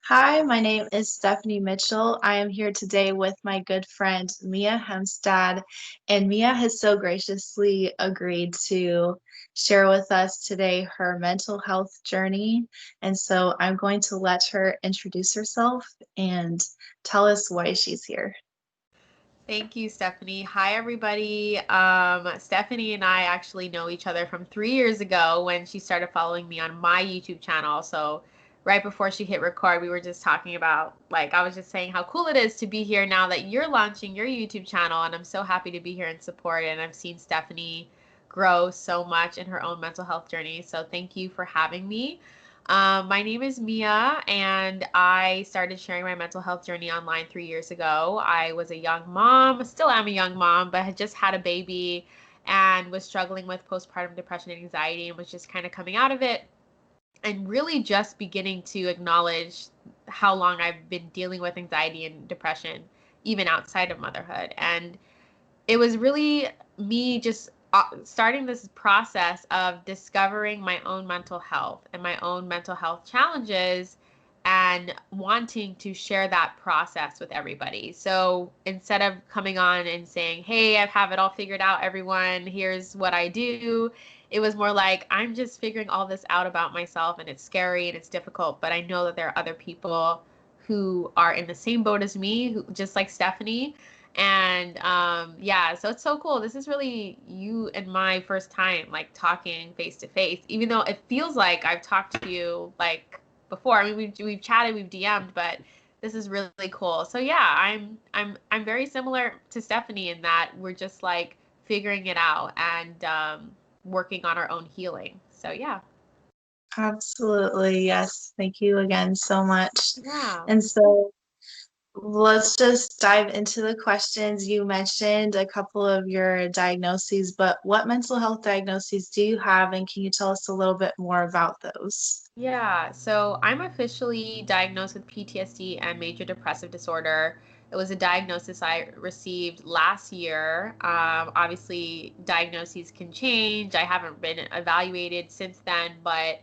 Hi, my name is Stephanie Mitchell. I am here today with my good friend Mia Hemstad, and Mia has so graciously agreed to share with us today her mental health journey. And so I'm going to let her introduce herself and tell us why she's here. Thank you, Stephanie. Hi, everybody. Stephanie and I actually know each other from 3 years ago when she started following me on my YouTube channel. So, right before she hit record, we were just talking about, I was just saying how cool it is to be here now that you're launching your YouTube channel. And I'm so happy to be here and support. And I've seen Stephanie grow so much in her own mental health journey. So, thank you for having me. My name is Mia, and I started sharing my mental health journey online 3 years ago. I was a young mom, still am a young mom, but had just had a baby and was struggling with postpartum depression and anxiety and was just kind of coming out of it and really just beginning to acknowledge how long I've been dealing with anxiety and depression, even outside of motherhood. And it was really me just starting this process of discovering my own mental health and my own mental health challenges and wanting to share that process with everybody. So instead of coming on and saying, "Hey, I have it all figured out, everyone, here's what I do," it was more like, I'm just figuring all this out about myself, and it's scary and it's difficult, but I know that there are other people who are in the same boat as me, who, just like Stephanie. And yeah, so it's so cool. This is really you and my first time like talking face to face, even though it feels like I've talked to you like before. I mean, we've chatted, we've DM'd, but this is really cool. So yeah, I'm very similar to Stephanie in that we're just like figuring it out and working on our own healing. So yeah. Absolutely, yes. Thank you again so much. Yeah. And so let's just dive into the questions. You mentioned a couple of your diagnoses, but what mental health diagnoses do you have, and can you tell us a little bit more about those? Yeah, so I'm officially diagnosed with PTSD and major depressive disorder. It was a diagnosis I received last year. Obviously, diagnoses can change. I haven't been evaluated since then, but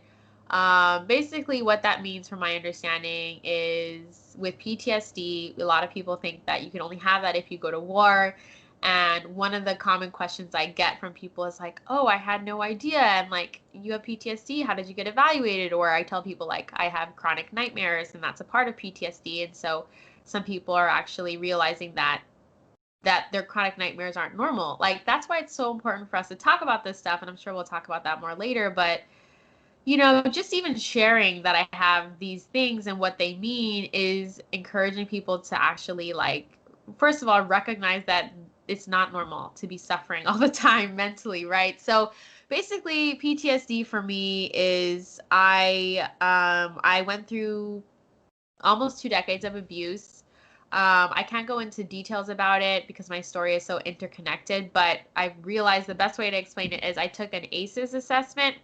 basically, what that means, from my understanding, is with PTSD, a lot of people think that you can only have that if you go to war. And one of the common questions I get from people is like, "Oh, I had no idea." And like, "You have PTSD. How did you get evaluated?" Or I tell people like, "I have chronic nightmares, and that's a part of PTSD." And so some people are actually realizing that their chronic nightmares aren't normal. Like, that's why it's so important for us to talk about this stuff, and I'm sure we'll talk about that more later, but just even sharing that I have these things and what they mean is encouraging people to actually, like, first of all, recognize that it's not normal to be suffering all the time mentally, right? So basically, PTSD for me is I went through almost 2 decades of abuse. I can't go into details about it because my story is so interconnected, but I realized the best way to explain it is I took an ACEs assessment.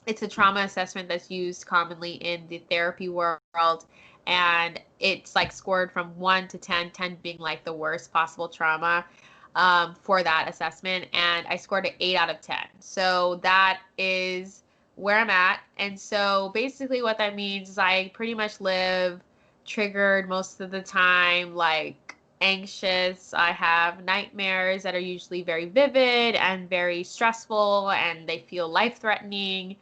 It's a trauma assessment that's used commonly in the therapy world, and it's like scored from 1 to 10, 10 being like the worst possible trauma, for that assessment, and I scored an 8 out of 10. So that is where I'm at. And so basically what that means is I pretty much live triggered most of the time, like anxious. I have nightmares that are usually very vivid and very stressful, and they feel life threatening.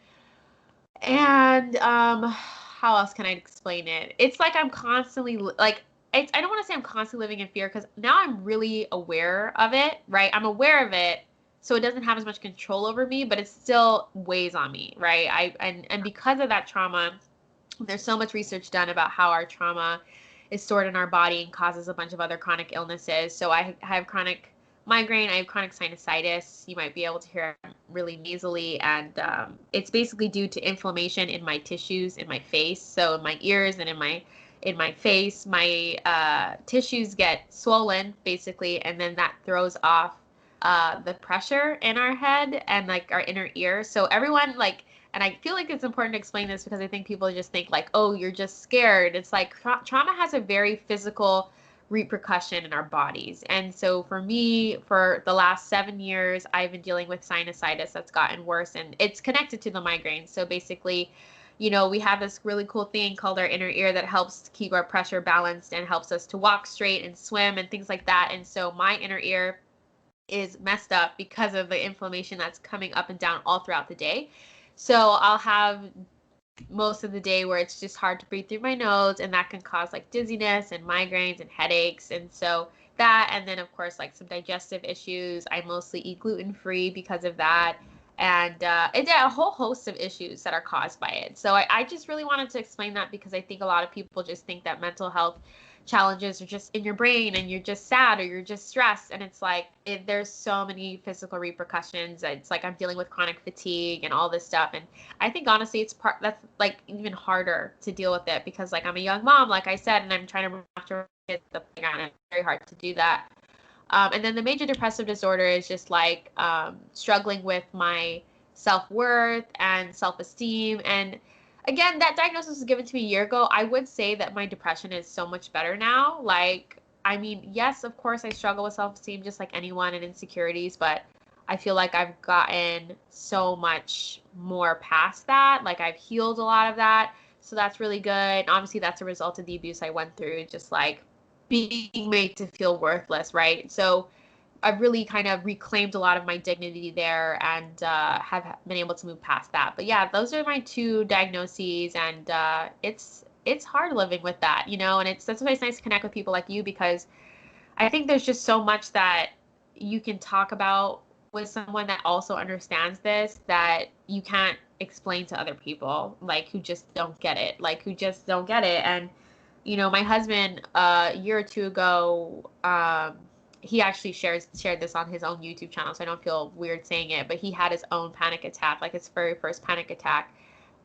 And how else can I explain it? It's like I'm constantly like, I don't want to say I'm constantly living in fear, because now I'm really aware of it, right? I'm aware of it, so it doesn't have as much control over me, but it still weighs on me, right? And because of that trauma, there's so much research done about how our trauma is stored in our body and causes a bunch of other chronic illnesses. So I have chronic migraine, I have chronic sinusitis. You might be able to hear it really nasally, and it's basically due to inflammation in my tissues in my face. So in my ears and in my face, my tissues get swollen basically, and then that throws off the pressure in our head and like our inner ear. So everyone like, and I feel like it's important to explain this because I think people just think like, "Oh, you're just scared." It's like trauma has a very physical repercussion in our bodies. And so for me, for the last 7 years, I've been dealing with sinusitis that's gotten worse, and it's connected to the migraines. So basically, we have this really cool thing called our inner ear that helps keep our pressure balanced and helps us to walk straight and swim and things like that. And so my inner ear is messed up because of the inflammation that's coming up and down all throughout the day. So I'll have most of the day where it's just hard to breathe through my nose, and that can cause like dizziness and migraines and headaches. And so that, and then of course like some digestive issues. I mostly eat gluten free because of that, and it's a whole host of issues that are caused by it. So I just really wanted to explain that because I think a lot of people just think that mental health challenges are just in your brain and you're just sad or you're just stressed, and it's like there's so many physical repercussions. It's like I'm dealing with chronic fatigue and all this stuff, and I think honestly it's part that's like even harder to deal with it because like I'm a young mom, like I said, and I'm trying to run after kids at the playground, and it's very hard to do that. And then the major depressive disorder is just like struggling with my self-worth and self-esteem. And again, that diagnosis was given to me a year ago. I would say that my depression is so much better now. Like, I mean, yes, of course, I struggle with self-esteem just like anyone and insecurities, but I feel like I've gotten so much more past that. Like, I've healed a lot of that. So that's really good. And obviously, that's a result of the abuse I went through, just like being made to feel worthless, right? So I've really kind of reclaimed a lot of my dignity there, and have been able to move past that. But yeah, those are my two diagnoses, and it's hard living with that, and that's why it's nice to connect with people like you, because I think there's just so much that you can talk about with someone that also understands this that you can't explain to other people, like who just don't get it, and my husband a year or two ago, he actually shared this on his own YouTube channel, so I don't feel weird saying it, but he had his own panic attack, like his very first panic attack.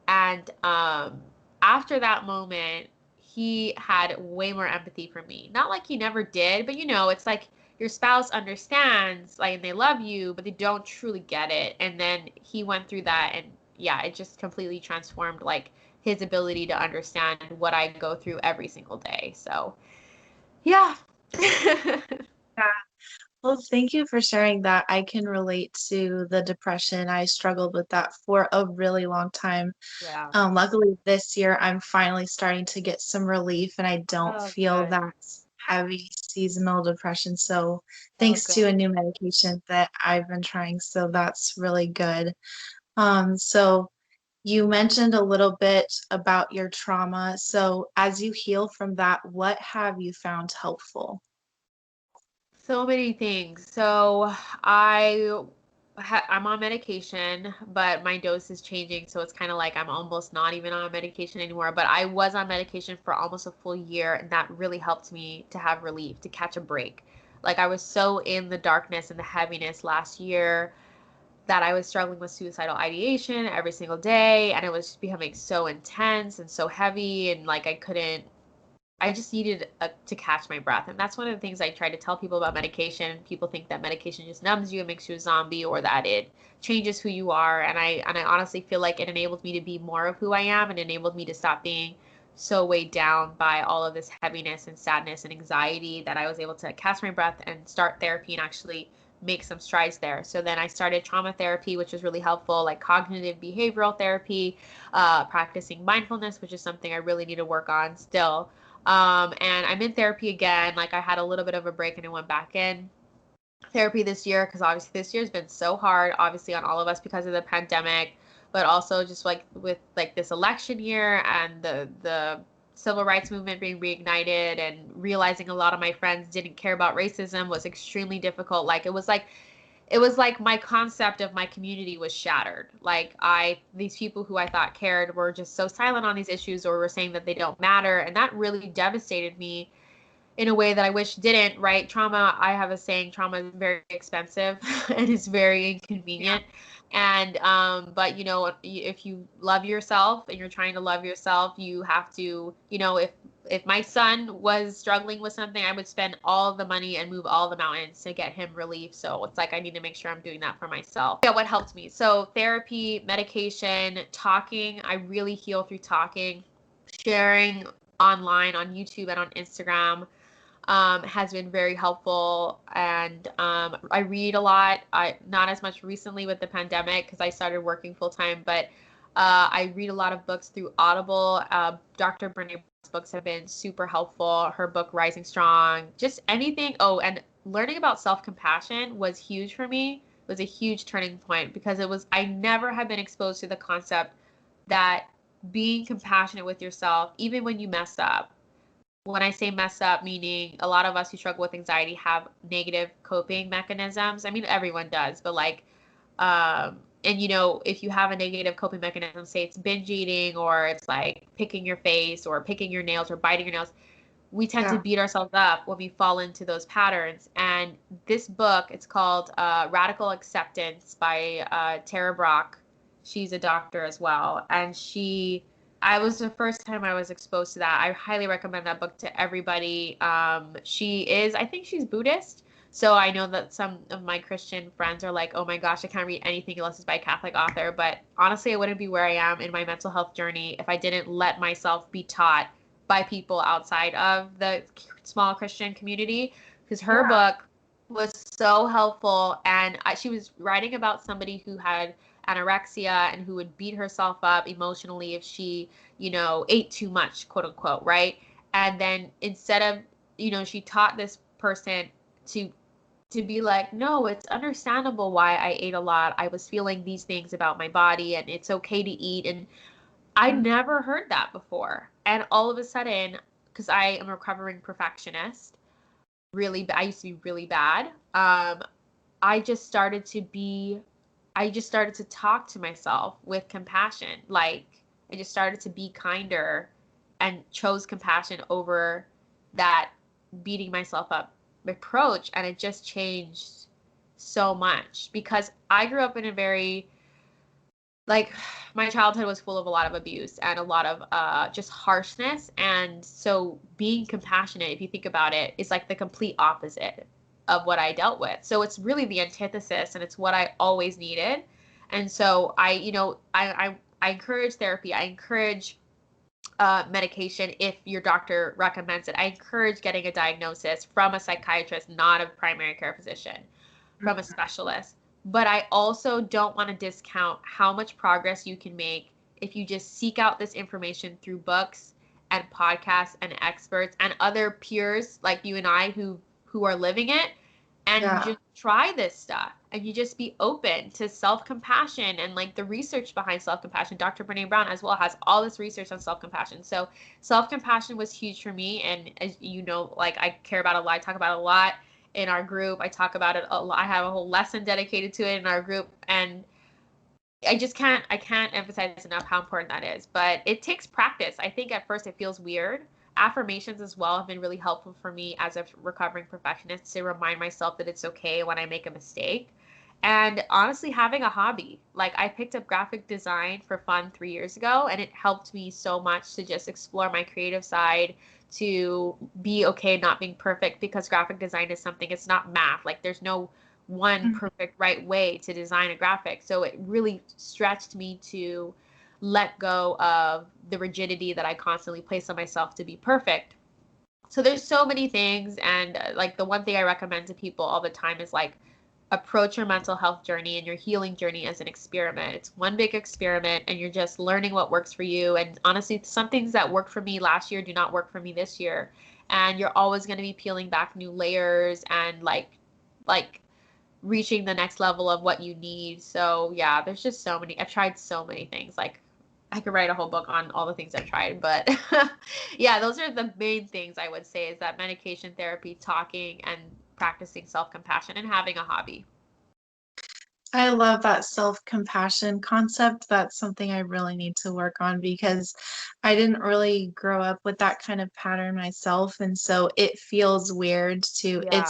And after that moment, he had way more empathy for me. Not like he never did, but it's like your spouse understands, like, and they love you, but they don't truly get it. And then he went through that, and yeah, it just completely transformed like his ability to understand what I go through every single day. So, yeah. Yeah. Well, thank you for sharing that. I can relate to the depression. I struggled with that for a really long time. Yeah. Luckily, this year I'm finally starting to get some relief and I don't Oh, feel good. that heavy seasonal depression. So, Oh, thanks to a good. new medication that I've been trying. So, that's really good. So you mentioned a little bit about your trauma. So, as you heal from that, what have you found helpful? So many things. So I I'm on medication, but my dose is changing, so it's kind of like I'm almost not even on medication anymore. But I was on medication for almost a full year, and that really helped me to have relief, to catch a break. Like I was so in the darkness and the heaviness last year that I was struggling with suicidal ideation every single day, and it was becoming so intense and so heavy, and like I just needed to catch my breath. And that's one of the things I try to tell people about medication. People think that medication just numbs you and makes you a zombie, or that it changes who you are. And I honestly feel like it enabled me to be more of who I am, and enabled me to stop being so weighed down by all of this heaviness and sadness and anxiety, that I was able to catch my breath and start therapy and actually make some strides there. So then I started trauma therapy, which was really helpful, like cognitive behavioral therapy, practicing mindfulness, which is something I really need to work on still. And I'm in therapy again. Like I had a little bit of a break and I went back in therapy this year, because obviously this year's been so hard, obviously on all of us because of the pandemic, but also just like with like this election year and the civil rights movement being reignited, and realizing a lot of my friends didn't care about racism was extremely difficult. Like it was like my concept of my community was shattered. Like these people who I thought cared were just so silent on these issues, or were saying that they don't matter. And that really devastated me in a way that I wish didn't, right? Trauma, I have a saying, trauma is very expensive and it's very Yeah. inconvenient. And, but if you love yourself and you're trying to love yourself, you have to, if my son was struggling with something, I would spend all the money and move all the mountains to get him relief. So it's like I need to make sure I'm doing that for myself. Yeah, what helped me? So therapy, medication, talking. I really heal through talking, sharing online on YouTube and on Instagram, has been very helpful. And I read a lot. Not as much recently with the pandemic because I started working full time, but I read a lot of books through Audible. Dr. Brene's books have been super helpful. Her book, Rising Strong, just anything. Oh, and learning about self-compassion was huge for me, was a huge turning point because I never had been exposed to the concept that being compassionate with yourself, even when you mess up. When I say mess up, meaning a lot of us who struggle with anxiety have negative coping mechanisms. I mean, everyone does, but like, and if you have a negative coping mechanism, say it's binge eating or it's like picking your face or picking your nails or biting your nails, we tend to Yeah. beat ourselves up when we fall into those patterns. And this book, it's called Radical Acceptance by Tara Brach. She's a doctor as well. And I was the first time I was exposed to that. I highly recommend that book to everybody. I think she's Buddhist. So I know that some of my Christian friends are like, oh my gosh, I can't read anything unless it's by a Catholic author. But honestly, I wouldn't be where I am in my mental health journey if I didn't let myself be taught by people outside of the small Christian community, because her Yeah. book was so helpful. And she was writing about somebody who had anorexia and who would beat herself up emotionally if she, ate too much, quote unquote, right? And then instead of, she taught this person to be like, no, it's understandable why I ate a lot. I was feeling these things about my body and it's okay to eat. And I Mm. never heard that before. And all of a sudden, because I am a recovering perfectionist, I used to be really bad. I just started to be, I just started to talk to myself with compassion. Like, I just started to be kinder and chose compassion over that beating myself up approach. And it just changed so much because I grew up in a very, like, my childhood was full of a lot of abuse and a lot of just harshness. And so being compassionate, if you think about it, is like the complete opposite of what I dealt with. So it's really the antithesis and it's what I always needed. And so I encourage therapy. I encourage medication if your doctor recommends it. I encourage getting a diagnosis from a psychiatrist, not a primary care physician, from a specialist. But I also don't want to discount how much progress you can make if you just seek out this information through books and podcasts and experts and other peers like you and I who are living it, and you Yeah. just try this stuff and you just be open to self-compassion and like the research behind self-compassion. Dr. Brene Brown as well has all this research on self-compassion. So self-compassion was huge for me. And as you know, like I care about it a lot. I talk about it a lot in our group. I talk about it a lot. I have a whole lesson dedicated to it in our group. And I can't emphasize enough how important that is. But it takes practice. I think at first it feels weird. Affirmations as well have been really helpful for me as a recovering perfectionist to remind myself that it's okay when I make a mistake. And honestly, having a hobby. Like I picked up graphic design for fun 3 years ago, and it helped me so much to just explore my creative side, to be okay not being perfect, because graphic design is something, it's not math. Like there's no one Mm. perfect right way to design a graphic. So it really stretched me to let go of the rigidity that I constantly place on myself to be perfect. So there's so many things. And like the one thing I recommend to people all the time is like, approach your mental health journey and your healing journey as an experiment. It's one big experiment and you're just learning what works for you. And honestly, some things that worked for me last year do not work for me this year. And you're always going to be peeling back new layers and like reaching the next level of what you need. So yeah, there's just so many. I've tried so many things. Like I could write a whole book on all the things I've tried, but yeah, those are the main things I would say, is that medication, therapy, talking, and practicing self-compassion and having a hobby. I love that self-compassion concept. That's something I really need to work on because I didn't really grow up with that kind of pattern myself. And so it feels weird to Yeah.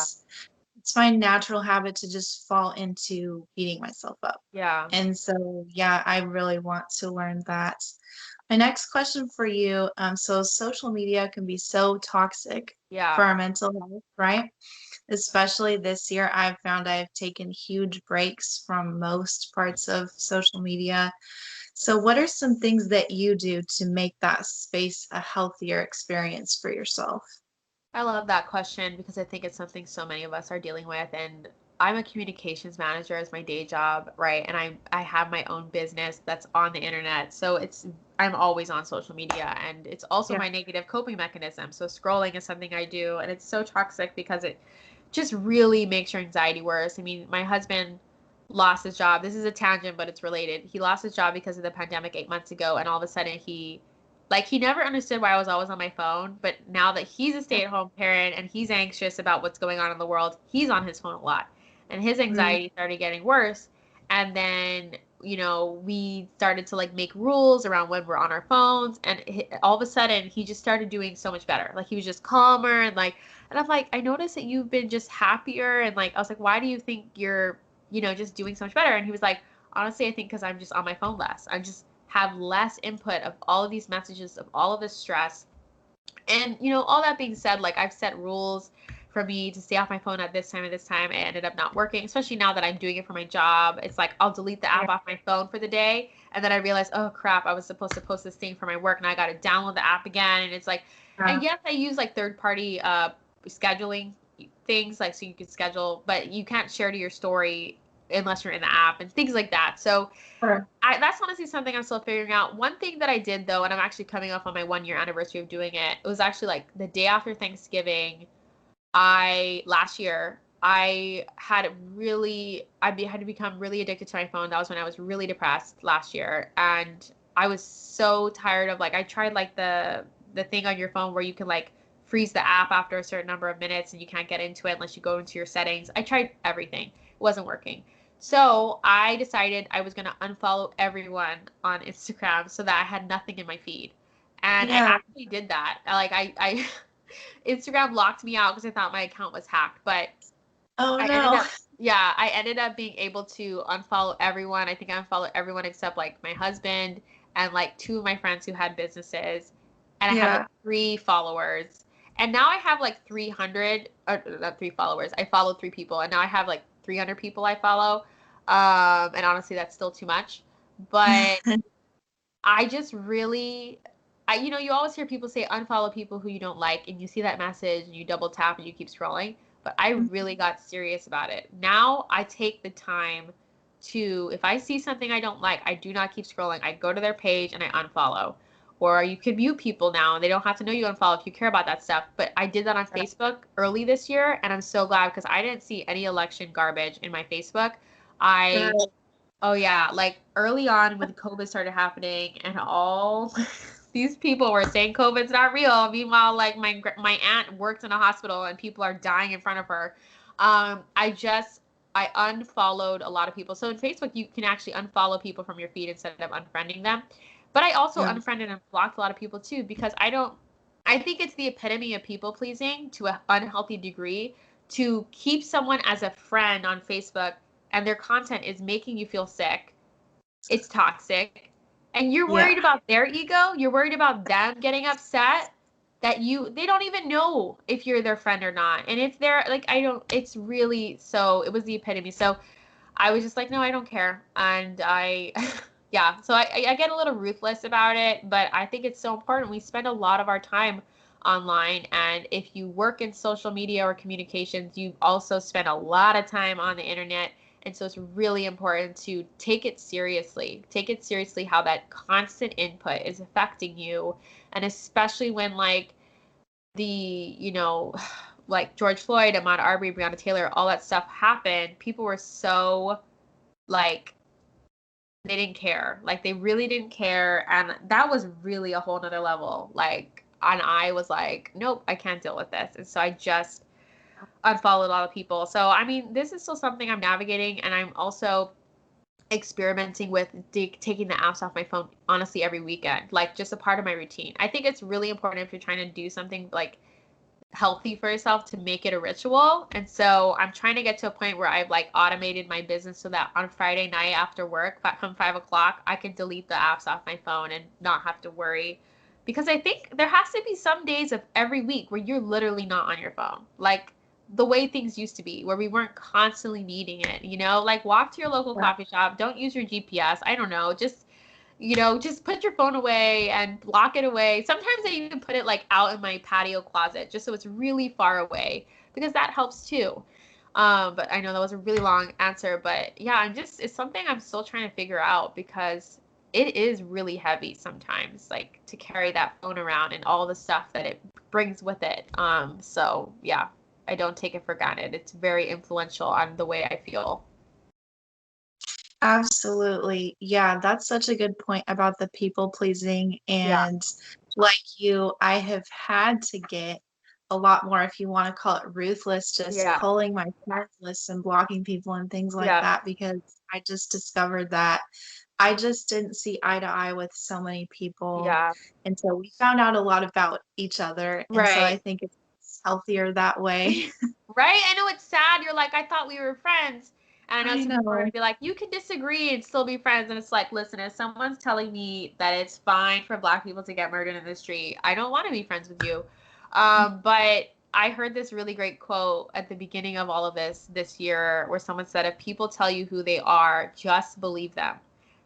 it's my natural habit to just fall into beating myself up. Yeah. And so yeah, I really want to learn that. My next question for you, so social media can be so toxic for Yeah. our mental health, right? Especially this year, I've found I've taken huge breaks from most parts of social media. So, what are some things that you do to make that space a healthier experience for yourself? I love that question because I think it's something so many of us are dealing with. And I'm a communications manager as my day job, right? And I have my own business that's on the internet. So I'm always on social media, and it's also Yeah. my negative coping mechanism. So scrolling is something I do, and it's so toxic because it just really makes your anxiety worse. I mean, my husband lost his job. This is a tangent, but it's related. He lost his job because of the pandemic 8 months ago, and all of a sudden he never understood why I was always on my phone, but now that he's a Yeah. stay-at-home parent and he's anxious about what's going on in the world, he's on his phone a lot. And his Mm. anxiety started getting worse. And then, we started to like make rules around when we're on our phones, and all of a sudden he just started doing so much better. Like he was just calmer and I'm like, I noticed that you've been just happier, and like I was like, why do you think you're, just doing so much better? And he was like, honestly, I think because I'm just on my phone less. I just have less input of all of these messages, of all of this stress. And, all that being said, like I've set rules for me to stay off my phone at this time and this time. It ended up not working, especially now that I'm doing it for my job. It's like I'll delete the Yeah. app off my phone for the day. And then I realize, oh crap, I was supposed to post this thing for my work and I got to download the app again. And it's like, and yes, I use like third party scheduling things, like so you can schedule, but you can't share to your story unless you're in the app and things like that. So Sure. that's honestly something I'm still figuring out. One thing that I did though, and I'm actually coming up on my 1 year anniversary of doing it, it was actually like the day after Thanksgiving. Last year, had to become really addicted to my phone. That was when I was really depressed last year. And I was so tired of like, I tried like the thing on your phone where you can like freeze the app after a certain number of minutes and you can't get into it unless you go into your settings. I tried everything. It wasn't working. So I decided I was going to unfollow everyone on Instagram so that I had nothing in my feed. And I Yeah. actually did that. I Instagram locked me out because I thought my account was hacked. But Oh I ended no. up, yeah, I ended up being able to unfollow everyone. I think I unfollowed everyone except like my husband and like two of my friends who had businesses. And I had like Yeah. 3 followers. And now I have like 300, not 3 followers. I followed 3 people. And now I have like 300 people I follow. And honestly, that's still too much. But I just really, you always hear people say unfollow people who you don't like, and you see that message and you double tap and you keep scrolling. But I really got serious about it. Now I take the time to, if I see something I don't like, I do not keep scrolling. I go to their page and I unfollow. Or you can mute people now and they don't have to know you unfollow if you care about that stuff. But I did that on Facebook early this year, and I'm so glad because I didn't see any election garbage in my Facebook. I Sure. Oh yeah, like early on when COVID started happening and all these people were saying COVID's not real. Meanwhile, like my aunt worked in a hospital and people are dying in front of her. I unfollowed a lot of people. So in Facebook, you can actually unfollow people from your feed instead of unfriending them. But I also Yeah. unfriended and blocked a lot of people too because I think it's the epitome of people pleasing to an unhealthy degree to keep someone as a friend on Facebook and their content is making you feel sick. It's toxic. And you're Yeah. worried about their ego, you're worried about them getting upset that they don't even know if you're their friend or not. And if they're like I don't it's really so it was the epitome. So I was just like, no, I don't care. And I yeah, so I get a little ruthless about it, but I think it's so important. We spend a lot of our time online, and if you work in social media or communications, you also spend a lot of time on the internet. And so it's really important to take it seriously. Take it seriously how that constant input is affecting you. And especially when like the, like George Floyd, Ahmaud Arbery, Breonna Taylor, all that stuff happened, people were so like they didn't care. Like they really didn't care. And that was really a whole nother level. Like, and I was like, nope, I can't deal with this. And so I just unfollowed a lot of people. So, I mean, this is still something I'm navigating. And I'm also experimenting with taking the apps off my phone, honestly, every weekend, like just a part of my routine. I think it's really important if you're trying to do something like healthy for yourself to make it a ritual. And so I'm trying to get to a point where I've like automated my business so that on Friday night after work from 5 o'clock, I can delete the apps off my phone and not have to worry. Because I think there has to be some days of every week where you're literally not on your phone. Like the way things used to be, where we weren't constantly needing it, like walk to your local Yeah. coffee shop, don't use your GPS. I don't know, just put your phone away and lock it away. Sometimes I even put it like out in my patio closet just so it's really far away because that helps too. But I know that was a really long answer, but yeah, it's something I'm still trying to figure out because it is really heavy sometimes, like to carry that phone around and all the stuff that it brings with it. So yeah, I don't take it for granted. It's very influential on the way I feel. Absolutely. Yeah, that's such a good point about the people pleasing. Yeah. And like you, I have had to get a lot more, if you want to call it ruthless, just Yeah. culling my friend lists and blocking people and things like Yeah. that because I just discovered that I just didn't see eye to eye with so many people. Yeah. And so we found out a lot about each other. And so I Right. think it's healthier that way. Right? I know it's sad. You're like, I thought we were friends. And I know I some people are going know. to be like, you can disagree and still be friends. And it's like, listen, if someone's telling me that it's fine for Black people to get murdered in the street, I don't want to be friends with you. But I heard this really great quote at the beginning of all of this year where someone said, if people tell you who they are, just believe them.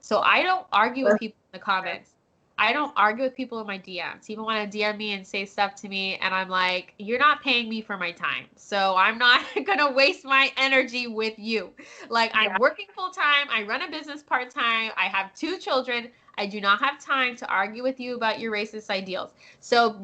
So I don't argue with people in the comments. I don't argue with people in my DMs. People want to DM me and say stuff to me, and I'm like, you're not paying me for my time. So I'm not going to waste my energy with you. Like, I'm Yeah. working full time. I run a business part time. I have 2 children. I do not have time to argue with you about your racist ideals. So,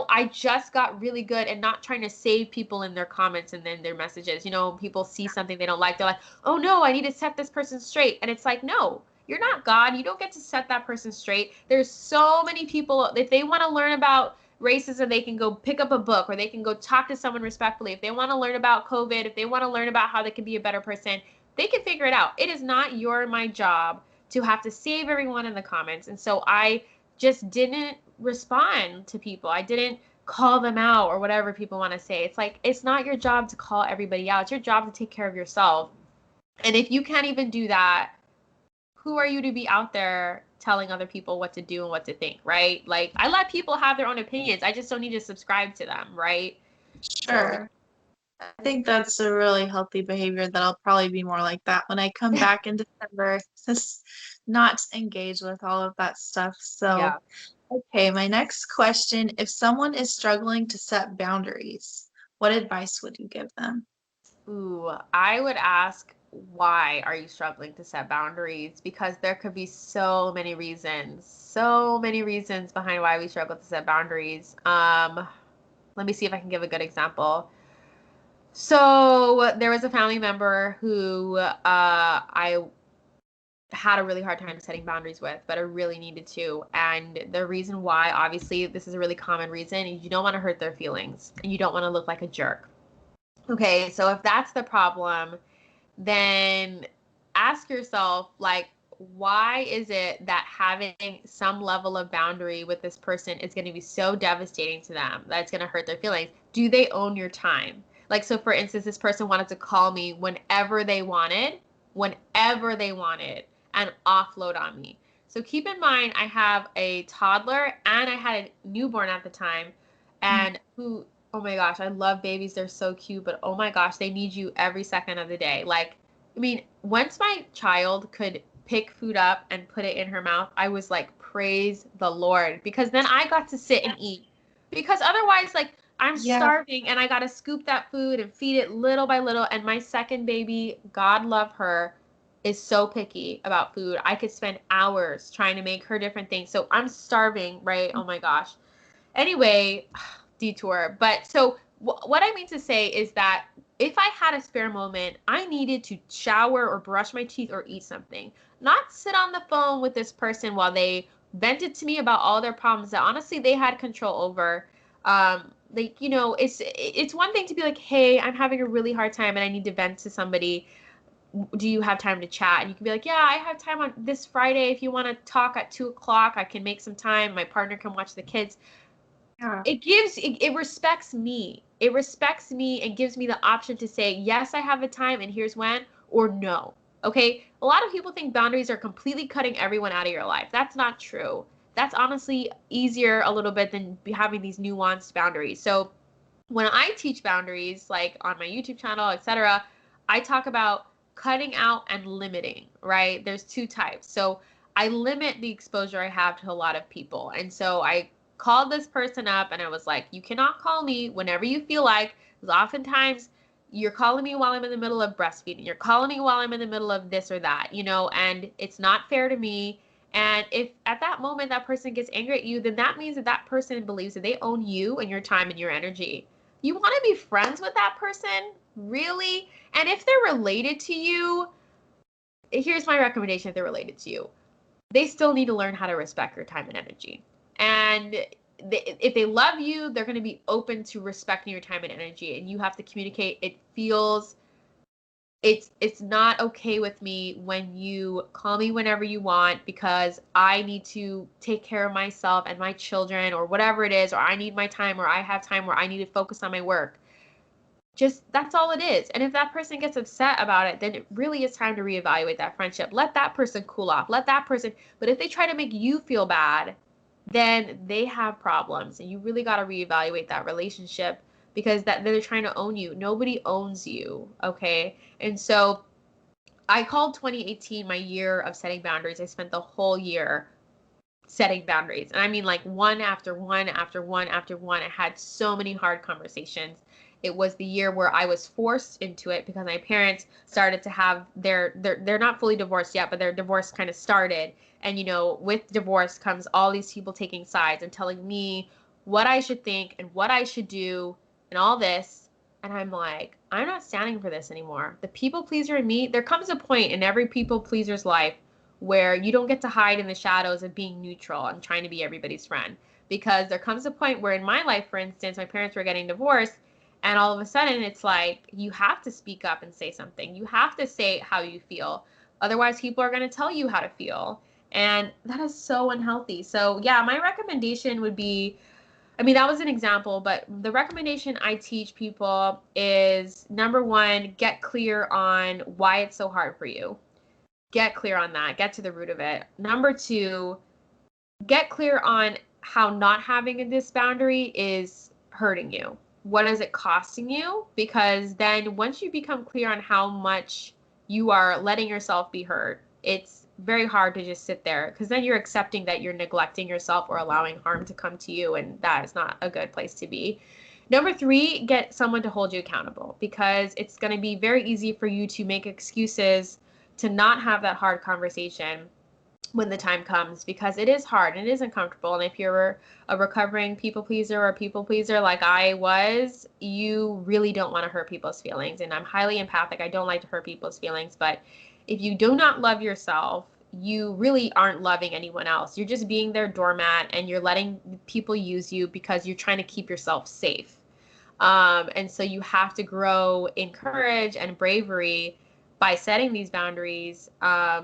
I just got really good at not trying to save people in their comments and then their messages. People see something they don't like. They're like, oh no, I need to set this person straight. And it's like, no, you're not God. You don't get to set that person straight. There's so many people, if they want to learn about racism, they can go pick up a book or they can go talk to someone respectfully. If they want to learn about COVID, if they want to learn about how they can be a better person, they can figure it out. It is not my job to have to save everyone in the comments. And so I just didn't respond to people. I didn't call them out or whatever people want to say. It's like, it's not your job to call everybody out. It's your job to take care of yourself. And if you can't even do that, who are you to be out there telling other people what to do and what to think, right? Like, I let people have their own opinions. I just don't need to subscribe to them, right? So, Sure. I think that's a really healthy behavior that I'll probably be more like that when I come back in December, just not engage with all of that stuff. So, yeah. okay, my next question, if someone is struggling to set boundaries, what advice would you give them? Ooh, I would ask, why are you struggling to set boundaries? Because there could be so many reasons behind why we struggle to set boundaries. Let me see if I can give a good example. So there was a family member who I had a really hard time setting boundaries with, but I really needed to. And the reason why, obviously, this is a really common reason, you don't want to hurt their feelings and you don't want to look like a jerk. Okay, so if that's the problem, then ask yourself, like, why is it that having some level of boundary with this person is going to be so devastating to them that it's going to hurt their feelings? Do they own your time? Like, so for instance, this person wanted to call me whenever they wanted, and offload on me. So keep in mind, I have a toddler and I had a newborn at the time, and who, oh my gosh, I love babies. They're so cute, but oh my gosh, they need you every second of the day. Like, I mean, once my child could pick food up and put it in her mouth, I was like, praise the Lord, because then I got to sit and eat. Because otherwise, like, I'm Yeah, starving and I got to scoop that food and feed it little by little. And my second baby, God love her, is so picky about food. I could spend hours trying to make her different things. So I'm starving, right? Oh my gosh. Anyway, detour. But so what I mean to say is that if I had a spare moment, I needed to shower or brush my teeth or eat something, not sit on the phone with this person while they vented to me about all their problems that honestly they had control over. Like, it's one thing to be like, hey, I'm having a really hard time and I need to vent to somebody. Do you have time to chat? And you can be like, yeah, I have time on this Friday. If you want to talk at 2 o'clock, I can make some time. My partner can watch the kids. yeah, It respects me. It respects me and gives me the option to say, yes, I have a time and here's when, or no. Okay? A lot of people think boundaries are completely cutting everyone out of your life. That's not true. That's honestly easier a little bit than having these nuanced boundaries. So when I teach boundaries, like on my YouTube channel, etc., I talk about cutting out and limiting, right? There's 2 types. So I limit the exposure I have to a lot of people. And so I called this person up and I was like, you cannot call me whenever you feel like, because oftentimes you're calling me while I'm in the middle of breastfeeding. You're calling me while I'm in the middle of this or that, and it's not fair to me. And if at that moment that person gets angry at you, then that means that that person believes that they own you and your time and your energy. You want to be friends with that person? Really? And if they're related to you, here's my recommendation: if they're related to you, they still need to learn how to respect your time and energy. And if they love you, they're going to be open to respecting your time and energy. And you have to communicate. It's not okay with me when you call me whenever you want because I need to take care of myself and my children or whatever it is, or I need my time, or I have time where I need to focus on my work. Just that's all it is. And if that person gets upset about it, then it really is time to reevaluate that friendship. Let that person cool off. Let that person, but if they try to make you feel bad, then they have problems and you really got to reevaluate that relationship because that they're trying to own you. Nobody owns you, okay? And so I called 2018 my year of setting boundaries. I spent the whole year setting boundaries. And I mean like one after one after one after one. I had so many hard conversations. It was the year where I was forced into it because my parents started to have they're not fully divorced yet, but their divorce kind of started. And with divorce comes all these people taking sides and telling me what I should think and what I should do and all this. And I'm like, I'm not standing for this anymore. The people pleaser in me, there comes a point in every people pleaser's life where you don't get to hide in the shadows of being neutral and trying to be everybody's friend. Because there comes a point where in my life, for instance, my parents were getting divorced, and all of a sudden it's like you have to speak up and say something. You have to say how you feel. Otherwise, people are going to tell you how to feel. And that is so unhealthy. So, yeah, my recommendation would be, I mean, that was an example, but the recommendation I teach people is number one, get clear on why it's so hard for you. Get clear on that. Get to the root of it. Number two, get clear on how not having this boundary is hurting you. What is it costing you? Because then once you become clear on how much you are letting yourself be hurt, it's very hard to just sit there because then you're accepting that you're neglecting yourself or allowing harm to come to you, and that is not a good place to be. Number three, get someone to hold you accountable because it's going to be very easy for you to make excuses to not have that hard conversation when the time comes because it is hard and it is uncomfortable. And if you're a recovering people pleaser or people pleaser like I was, you really don't want to hurt people's feelings. And I'm highly empathic. I don't like to hurt people's feelings. But if you do not love yourself, you really aren't loving anyone else. You're just being their doormat and you're letting people use you because you're trying to keep yourself safe. And so you have to grow in courage and bravery by setting these boundaries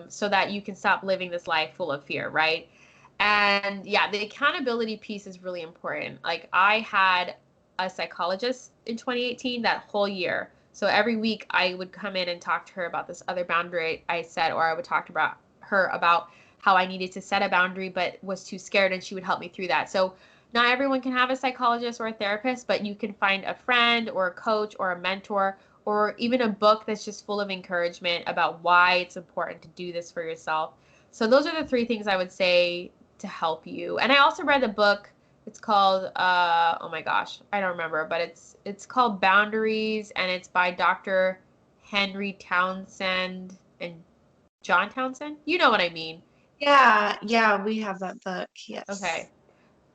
so that you can stop living this life full of fear, right? And yeah, the accountability piece is really important. Like I had a psychologist in 2018 that whole year. So every week I would come in and talk to her about this other boundary I set, or I would talk about her about how I needed to set a boundary but was too scared, and she would help me through that. So not everyone can have a psychologist or a therapist, but you can find a friend or a coach or a mentor or even a book that's just full of encouragement about why it's important to do this for yourself. So those are the three things I would say to help you. And I also read a book. It's called oh my gosh, I don't remember, but it's called Boundaries, and it's by Dr. Henry Townsend and John Townsend. You know what I mean? Yeah, we have that book. Yes. Okay.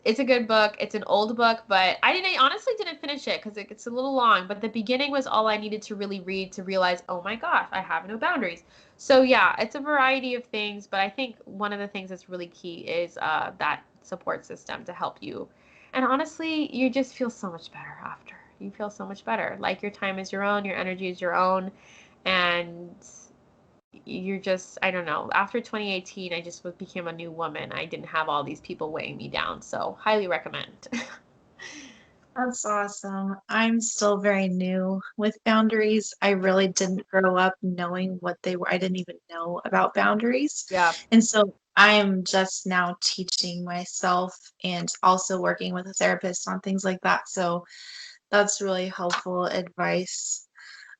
It's a good book. It's an old book, but I honestly didn't finish it because it's a little long. But the beginning was all I needed to really read to realize, oh my gosh, I have no boundaries. So yeah, it's a variety of things, but I think one of the things that's really key is that support system to help you. And honestly, you just feel so much better after. You feel so much better. Like your time is your own, your energy is your own, and you're just, I don't know, after 2018 I just became a new woman. I didn't have all these people weighing me down, so highly recommend. That's awesome. I'm still very new with boundaries. I really didn't grow up knowing what they were. I didn't even know about boundaries. Yeah. And so I am just now teaching myself and also working with a therapist on things like that. So that's really helpful advice.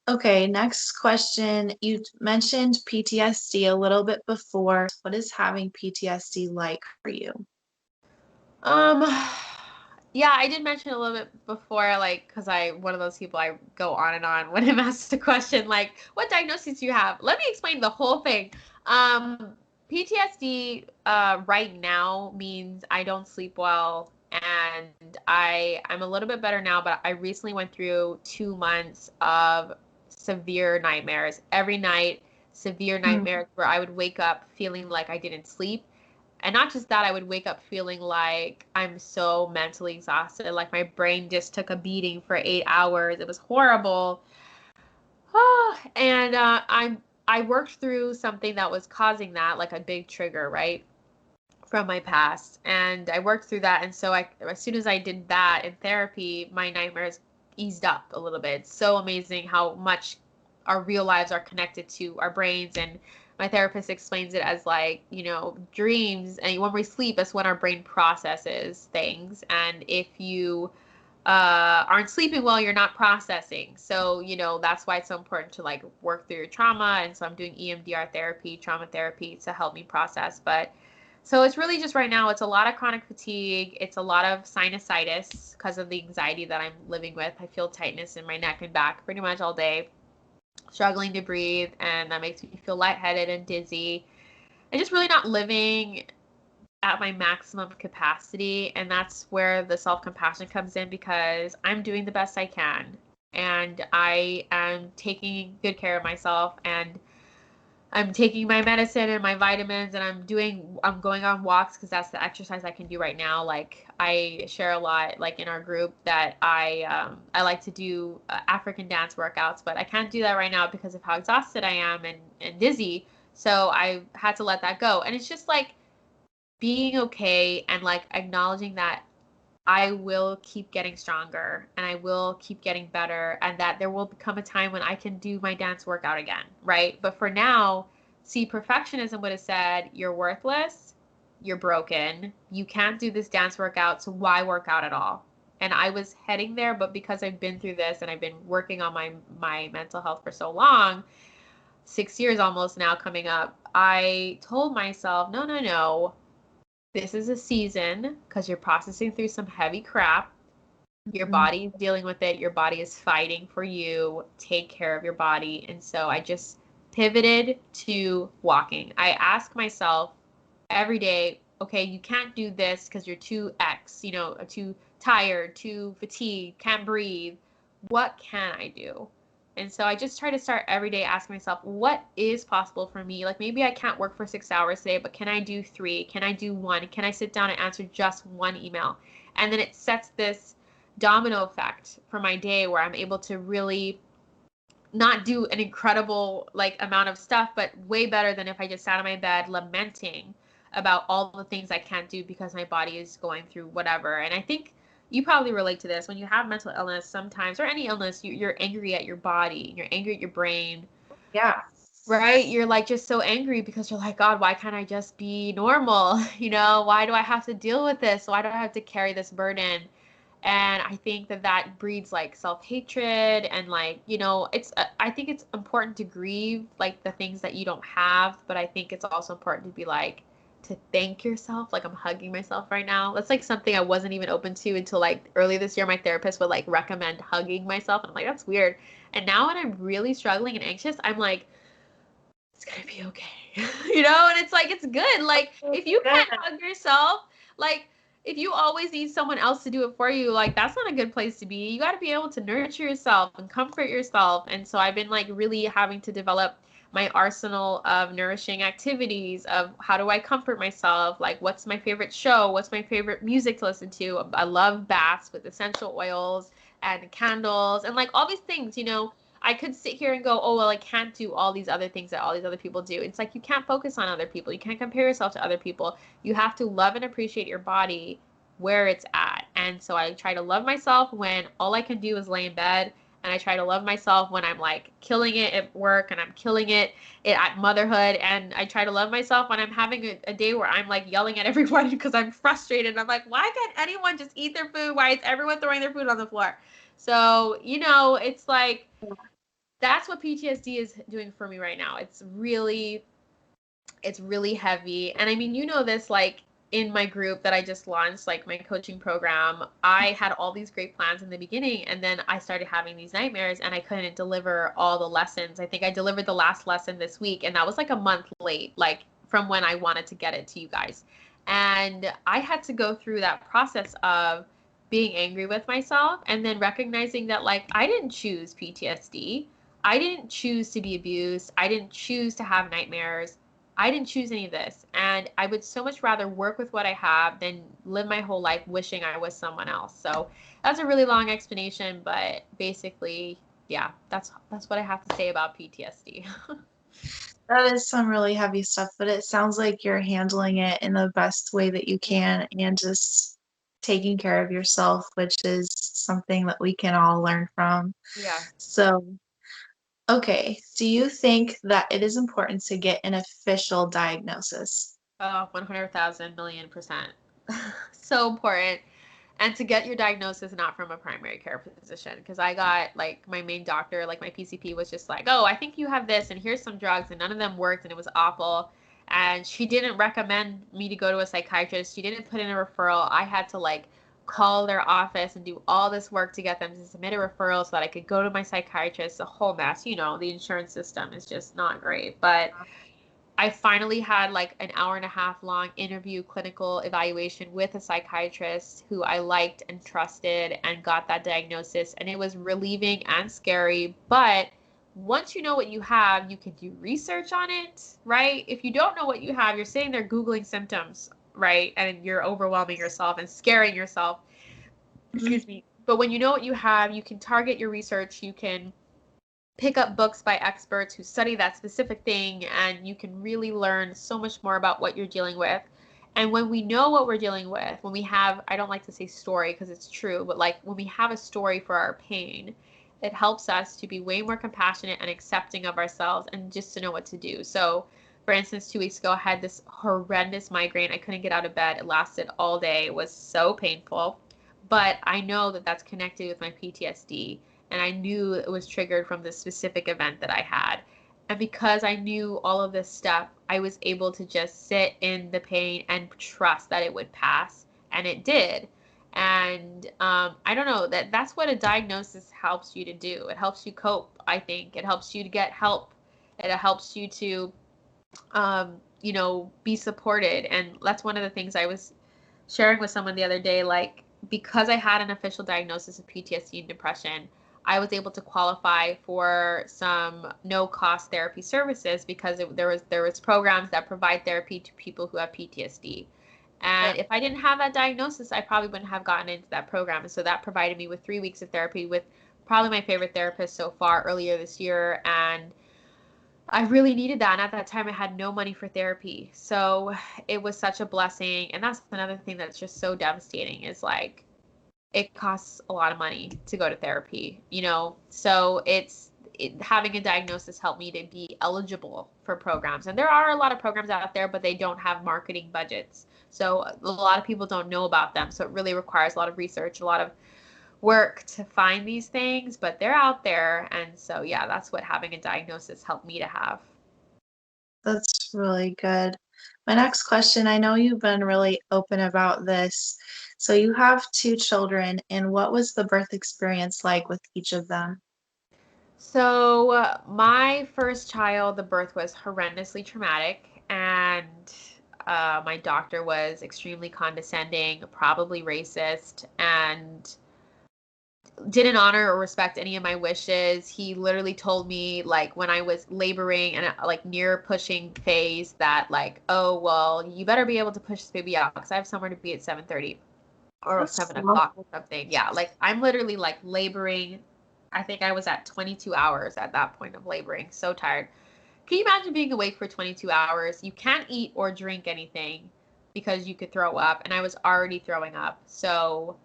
Okay, next question. You mentioned PTSD a little bit before. What is having PTSD like for you? um Yeah, I did mention a little bit before, like, because one of those people, I go on and on when I'm asked a question, like, what diagnosis do you have? Let me explain the whole thing. PTSD right now means I don't sleep well, and I'm a little bit better now, but I recently went through 2 months of severe nightmares. Every night, severe Mm. nightmares where I would wake up feeling like I didn't sleep. And not just that, I would wake up feeling like I'm so mentally exhausted. Like my brain just took a beating for 8 hours. It was horrible. And I worked through something that was causing that, like a big trigger, right, from my past. And I worked through that. And so as soon as I did that in therapy, my nightmares eased up a little bit. It's so amazing how much our real lives are connected to our brains. And my therapist explains it as like, dreams. And when we sleep, that's when our brain processes things. And if you aren't sleeping well, you're not processing. So, that's why it's so important to like work through your trauma. And so I'm doing EMDR therapy, trauma therapy to help me process. But so it's really just right now, it's a lot of chronic fatigue. It's a lot of sinusitis because of the anxiety that I'm living with. I feel tightness in my neck and back pretty much all day, struggling to breathe. And that makes me feel lightheaded and dizzy. And just really not living at my maximum capacity. And that's where the self compassion comes in because I'm doing the best I can. And I am taking good care of myself. And I'm taking my medicine and my vitamins, and I'm going on walks because that's the exercise I can do right now. Like I share a lot, like in our group, that I like to do African dance workouts, but I can't do that right now because of how exhausted I am and dizzy. So I had to let that go. And it's just like being okay and like acknowledging that I will keep getting stronger and I will keep getting better, and that there will become a time when I can do my dance workout again, right? But for now, see, perfectionism would have said, you're worthless, you're broken, you can't do this dance workout, so why work out at all? And I was heading there, but because I've been through this and I've been working on my mental health for so long, 6 years almost now coming up, I told myself, no, no, no, this is a season because you're processing through some heavy crap. Your Mm. body is dealing with it. Your body is fighting for you. Take care of your body. And so I just pivoted to walking. I ask myself every day, okay, you can't do this because you're too X, too tired, too fatigued, can't breathe. What can I do? And so I just try to start every day asking myself, what is possible for me? Like maybe I can't work for 6 hours today, but can I do three? Can I do one? Can I sit down and answer just one email? And then it sets this domino effect for my day where I'm able to really not do an incredible like amount of stuff, but way better than if I just sat on my bed lamenting about all the things I can't do because my body is going through whatever. And I think you probably relate to this when you have mental illness sometimes, or any illness, you're angry at your body, you're angry at your brain, Yeah. right? You're like just so angry because you're like, God, why can't I just be normal? Why do I have to deal with this? Why do I have to carry this burden? And I think that breeds like self-hatred and like, I think it's important to grieve like the things that you don't have, but I think it's also important to be like, to thank yourself. Like I'm hugging myself right now. That's like something I wasn't even open to until like early this year. My therapist would like recommend hugging myself. And I'm like, that's weird. And now when I'm really struggling and anxious, I'm like, it's gonna be okay. And it's like, it's good. Like if you Good. can't hug yourself, like if you always need someone else to do it for you, like that's not a good place to be. You got to be able to nurture yourself and comfort yourself. And so I've been like really having to develop my arsenal of nourishing activities of how do I comfort myself? Like what's my favorite show? What's my favorite music to listen to? I love baths with essential oils and candles and like all these things. I could sit here and go, oh, well, I can't do all these other things that all these other people do. It's like you can't focus on other people. You can't compare yourself to other people. You have to love and appreciate your body where it's at. And so I try to love myself when all I can do is lay in bed. And I try to love myself when I'm like killing it at work and I'm killing it at motherhood. And I try to love myself when I'm having a day where I'm like yelling at everyone because I'm frustrated. I'm like, why can't anyone just eat their food? Why is everyone throwing their food on the floor? So, it's like, that's what PTSD is doing for me right now. It's really heavy. And I mean, this, like in my group that I just launched, like my coaching program, I had all these great plans in the beginning, and then I started having these nightmares and I couldn't deliver all the lessons. I think I delivered the last lesson this week, and that was like a month late, like from when I wanted to get it to you guys. And I had to go through that process of being angry with myself and then recognizing that, like, I didn't choose PTSD. I didn't choose to be abused. I didn't choose to have nightmares. I didn't choose any of this. And I would so much rather work with what I have than live my whole life wishing I was someone else. So that's a really long explanation, but basically, yeah, that's what I have to say about PTSD. That is some really heavy stuff, but it sounds like you're handling it in the best way that you can and just taking care of yourself, which is something that we can all learn from. Yeah. So, okay, do you think that it is important to get an official diagnosis? Oh, 100,000 million percent. So important. And to get your diagnosis not from a primary care physician, because I got, like, my main doctor, like my PCP was just like, oh, I think you have this and here's some drugs, and none of them worked and it was awful. And she didn't recommend me to go to a psychiatrist. She didn't put in a referral. I had to, like, call their office and do all this work to get them to submit a referral so that I could go to my psychiatrist. A whole mess. You know, the insurance system is just not great. But I finally had like an hour and a half long interview clinical evaluation with a psychiatrist who I liked and trusted, and got that diagnosis. And it was relieving and scary. But once you know what you have, you can do research on it, right? If you don't know what you have, you're sitting there Googling symptoms, right? And you're overwhelming yourself and scaring yourself. Mhm. Excuse me. But when you know what you have, you can target your research. You can pick up books by experts who study that specific thing, and you can really learn so much more about what you're dealing with. And when we know what we're dealing with, when we have, I don't like to say story because it's true, but like when we have a story for our pain, it helps us to be way more compassionate and accepting of ourselves and just to know what to do. So, for instance, 2 weeks ago, I had this horrendous migraine. I couldn't get out of bed. It lasted all day. It was so painful. But I know that that's connected with my PTSD, and I knew it was triggered from this specific event that I had. And because I knew all of this stuff, I was able to just sit in the pain and trust that it would pass, and it did. And I don't know, that's what a diagnosis helps you to do. It helps you cope. I think it helps you to get help. It helps you to, be supported. And that's one of the things I was sharing with someone the other day, like, because I had an official diagnosis of PTSD and depression, I was able to qualify for some no cost therapy services because there was programs that provide therapy to people who have PTSD. Yeah. And if I didn't have that diagnosis, I probably wouldn't have gotten into that program. And so that provided me with 3 weeks of therapy with probably my favorite therapist so far earlier this year. And I really needed that. And at that time, I had no money for therapy. So it was such a blessing. And that's another thing that's just so devastating is like, it costs a lot of money to go to therapy, you know? So having a diagnosis helped me to be eligible for programs. And there are a lot of programs out there, but they don't have marketing budgets. So a lot of people don't know about them. So it really requires a lot of research, a lot of work to find these things, but they're out there. And so, yeah, that's what having a diagnosis helped me to have. That's really good. My next question, I know you've been really open about this. So you have two children, and what was the birth experience like with each of them? So, my first child, the birth was horrendously traumatic, and my doctor was extremely condescending, probably racist, and didn't honor or respect any of my wishes. He literally told me, like, when I was laboring and like near pushing phase, that like, oh well, you better be able to push this baby out because I have somewhere to be at 7:30 or That's 7 awful. o'clock or something. Yeah, like I'm literally like laboring. I think I was at 22 hours at that point of laboring. So tired. Can you imagine being awake for 22 hours? You can't eat or drink anything because you could throw up, and I was already throwing up. So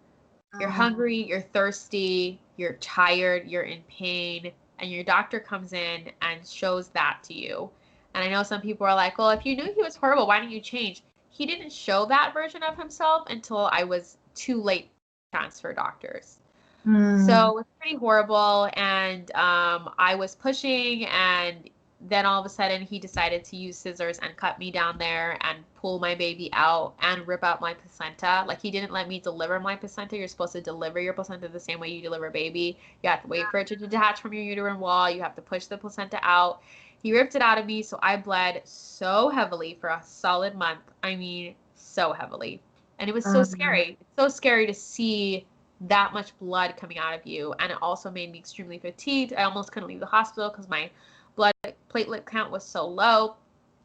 you're Um, hungry, you're thirsty, you're tired, you're in pain, and your doctor comes in and shows that to you. And I know some people are like, well, if you knew he was horrible, why didn't you change? He didn't show that version of himself until I was too late to transfer doctors. hmm. So it's pretty horrible. And I was pushing, and then all of a sudden he decided to use scissors and cut me down there and pull my baby out and rip out my placenta. Like, he didn't let me deliver my placenta. You're supposed to deliver your placenta the same way you deliver a baby. You have to wait for it to detach from your uterine wall. You have to push the placenta out. He ripped it out of me, so I bled so heavily for a solid month. I mean, so heavily. And it was so Um, scary. It's so scary to see that much blood coming out of you. And it also made me extremely fatigued. I almost couldn't leave the hospital because my blood platelet count was so low.